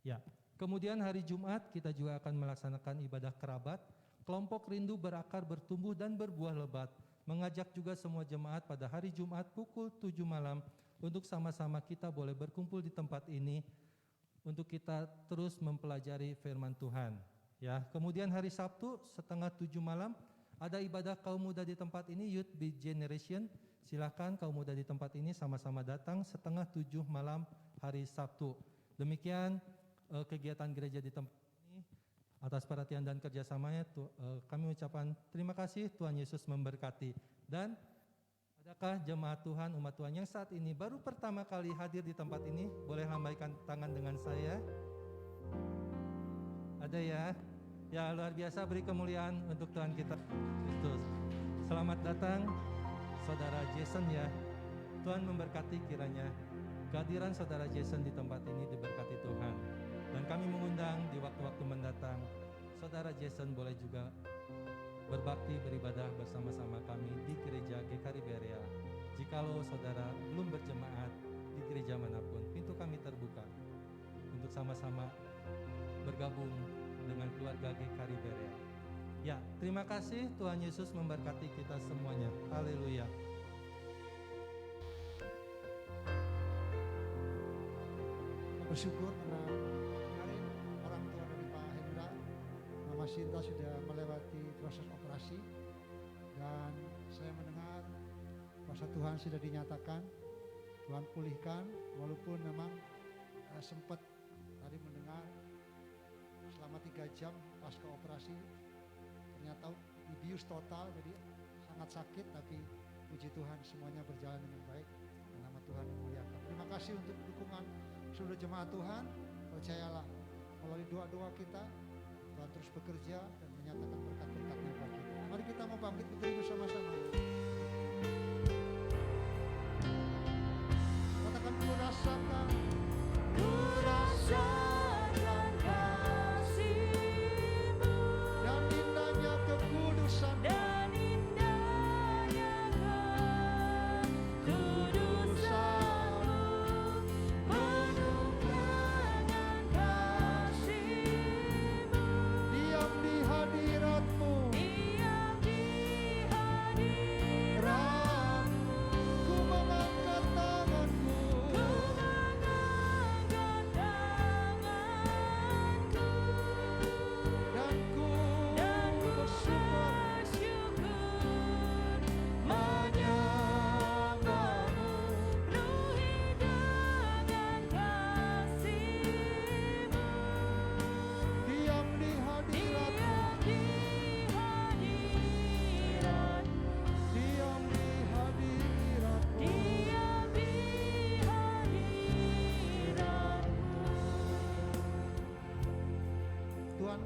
Ya, kemudian hari Jumat kita juga akan melaksanakan ibadah kerabat. Kelompok rindu berakar, bertumbuh, dan berbuah lebat. Mengajak juga semua jemaat pada hari Jumat pukul 7 malam untuk sama-sama kita boleh berkumpul di tempat ini untuk kita terus mempelajari firman Tuhan. Ya, kemudian hari Sabtu setengah 7 malam ada ibadah kaum muda di tempat ini, Youth Big Generation. Silakan kaum muda di tempat ini sama-sama datang setengah 7 malam hari Sabtu. Demikian kegiatan gereja di tempat ini. Atas perhatian dan kerjasamanya kami ucapkan terima kasih. Tuhan Yesus memberkati. Dan adakah jemaat Tuhan, umat Tuhan yang saat ini baru pertama kali hadir di tempat ini, boleh lambaikan tangan dengan saya? Ada ya? Ya, luar biasa, beri kemuliaan untuk Tuhan kita Kristus. Selamat datang Saudara Jason ya. Tuhan memberkati, kiranya kehadiran Saudara Jason di tempat ini diberkati Tuhan. Dan kami mengundang di waktu-waktu mendatang, Saudara Jason boleh juga berbakti beribadah bersama-sama kami di gereja GKRI Berea. Jikalau saudara belum berjemaat di gereja manapun, pintu kami terbuka untuk sama-sama bergabung dengan keluarga GKRI Berea. Ya, terima kasih. Tuhan Yesus memberkati kita semuanya. Haleluya. Bersyukur karena kemarin orang tua dari Pak Hendra, Mama Sinta sudah melewati proses operasi, dan saya mendengar kuasa Tuhan sudah dinyatakan, Tuhan pulihkan, walaupun memang sempat tadi mendengar selama 3 jam pasca operasi ternyata dibius total, jadi sangat sakit, tapi puji Tuhan semuanya berjalan dengan baik dan nama Tuhan dimuliakan. Terima kasih untuk dukungan seluruh jemaat Tuhan. Percayalah, melalui doa-doa kita Tuhan terus bekerja dan menyatakan berkat-berkat-Nya bagi kita. Mari kita mau bangkit berdiri bersama-sama. Katakan, ku rasakan kasih-Mu dan indahnya kekudusan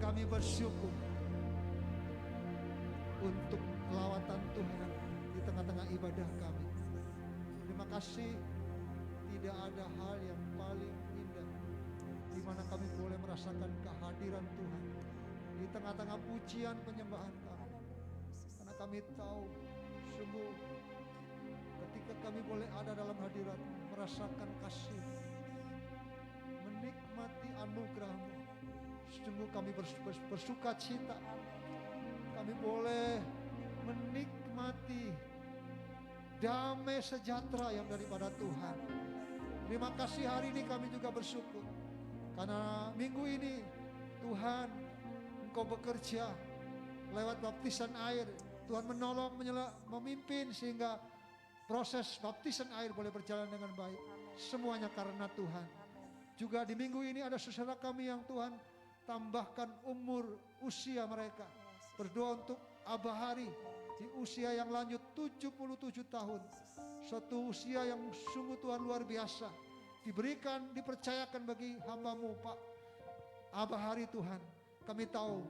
kami bersyukur untuk lawatan Tuhan di tengah-tengah ibadah kami. Terima kasih, tidak ada hal yang paling indah di mana kami boleh merasakan kehadiran Tuhan di tengah-tengah pujian penyembahan kami. Karena kami tahu sungguh ketika kami boleh ada dalam hadirat, merasakan kasih, menikmati anugerah-Mu, sungguh kami bersuka cita. Kami boleh menikmati damai sejahtera yang daripada Tuhan. Terima kasih, hari ini kami juga bersyukur karena minggu ini Tuhan, Engkau bekerja lewat baptisan air. Tuhan menolong, memimpin sehingga proses baptisan air boleh berjalan dengan baik. Semuanya karena Tuhan. Juga di minggu ini ada saudara kami yang Tuhan tambahkan umur usia mereka. Berdoa untuk Abah Hari di usia yang lanjut 77 tahun. Suatu usia yang sungguh Tuhan luar biasa. Diberikan, dipercayakan bagi hamba-Mu Pak Abah Hari Tuhan. Kami tahu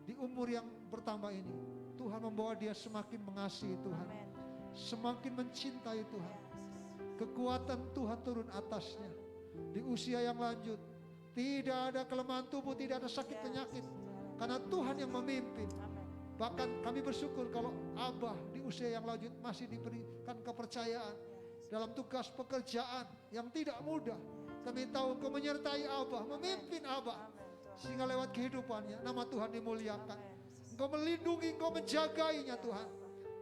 di umur yang bertambah ini Tuhan membawa dia semakin mengasihi Tuhan. Semakin mencintai Tuhan. Kekuatan Tuhan turun atasnya. Di usia yang lanjut tidak ada kelemahan tubuh, tidak ada sakit penyakit. Karena Tuhan yang memimpin. Bahkan kami bersyukur kalau Abah di usia yang lanjut masih diberikan kepercayaan dalam tugas pekerjaan yang tidak mudah. Kami tahu Engkau menyertai Abah, memimpin Abah, sehingga lewat kehidupannya nama Tuhan dimuliakan. Engkau melindungi, Engkau menjagainya Tuhan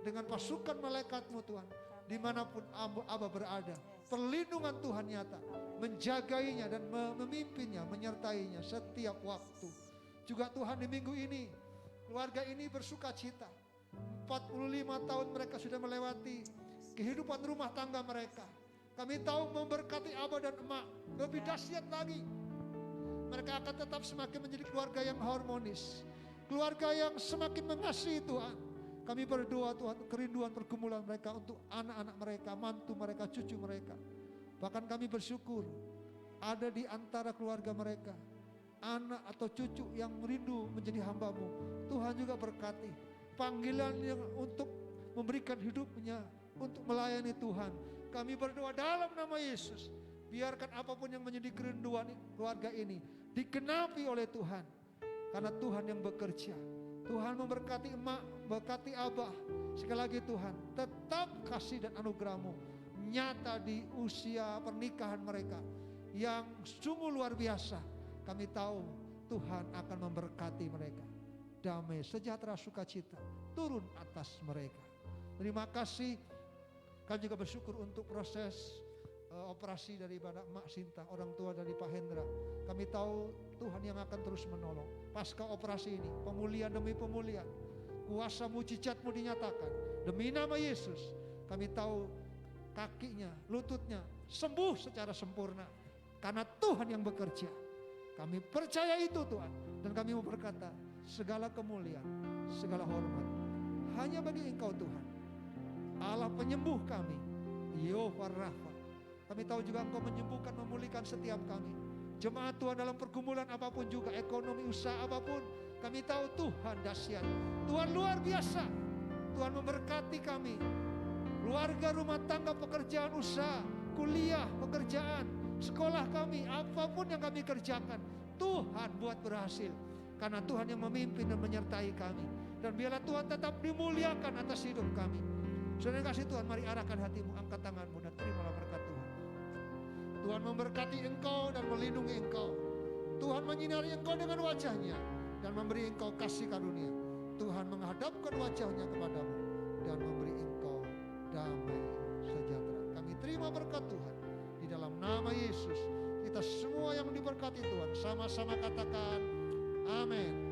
dengan pasukan malaikat-Mu Tuhan. Dimanapun Abah berada, perlindungan Tuhan nyata menjagainya dan memimpinnya, menyertainya setiap waktu. Juga Tuhan di minggu ini keluarga ini bersuka cita. 45 tahun mereka sudah melewati kehidupan rumah tangga mereka. Kami tahu memberkati Abah dan Emak lebih dahsyat lagi. Mereka akan tetap semakin menjadi keluarga yang harmonis, keluarga yang semakin mengasihi Tuhan. Kami berdoa Tuhan, kerinduan pergumulan mereka untuk anak-anak mereka, mantu mereka, cucu mereka. Bahkan kami bersyukur ada di antara keluarga mereka anak atau cucu yang merindu menjadi hamba-Mu. Tuhan juga berkati panggilan yang untuk memberikan hidupnya untuk melayani Tuhan. Kami berdoa dalam nama Yesus, biarkan apapun yang menjadi kerinduan keluarga ini digenapi oleh Tuhan. Karena Tuhan yang bekerja. Tuhan memberkati Emak, berkati Abah. Sekali lagi Tuhan, tetap kasih dan anugerah-Mu nyata di usia pernikahan mereka yang sungguh luar biasa. Kami tahu Tuhan akan memberkati mereka. Damai, sejahtera, sukacita turun atas mereka. Terima kasih. Kami juga bersyukur untuk proses operasi daripada Mak Sinta, orang tua dari Pak Hendra. Kami tahu Tuhan yang akan terus menolong. Pasca operasi ini, pemulihan demi pemulihan, kuasa mujizat-Mu dinyatakan. Demi nama Yesus, kami tahu kakinya, lututnya sembuh secara sempurna. Karena Tuhan yang bekerja. Kami percaya itu Tuhan. Dan kami mau berkata, segala kemuliaan, segala hormat hanya bagi Engkau Tuhan, Allah penyembuh kami, Yehova Rafa. Kami tahu juga Engkau menyembuhkan, memulihkan setiap kami. Jemaat Tuhan dalam pergumulan apapun juga, ekonomi, usaha apapun, kami tahu Tuhan dahsyat, Tuhan luar biasa. Tuhan memberkati kami, keluarga, rumah tangga, pekerjaan, usaha, kuliah, pekerjaan, sekolah kami, apapun yang kami kerjakan, Tuhan buat berhasil. Karena Tuhan yang memimpin dan menyertai kami. Dan biarlah Tuhan tetap dimuliakan atas hidup kami. Saudara yang kasih Tuhan, mari arahkan hatimu, angkat tanganmu dan terimalah berkat Tuhan. Tuhan memberkati engkau dan melindungi engkau. Tuhan menyinari engkau dengan wajahnya dan memberi engkau kasih karunia. Tuhan menghadapkan wajahnya kepadamu dan memberi engkau damai sejahtera. Kami terima berkat Tuhan di dalam nama Yesus. Kita semua yang diberkati Tuhan sama-sama katakan amin.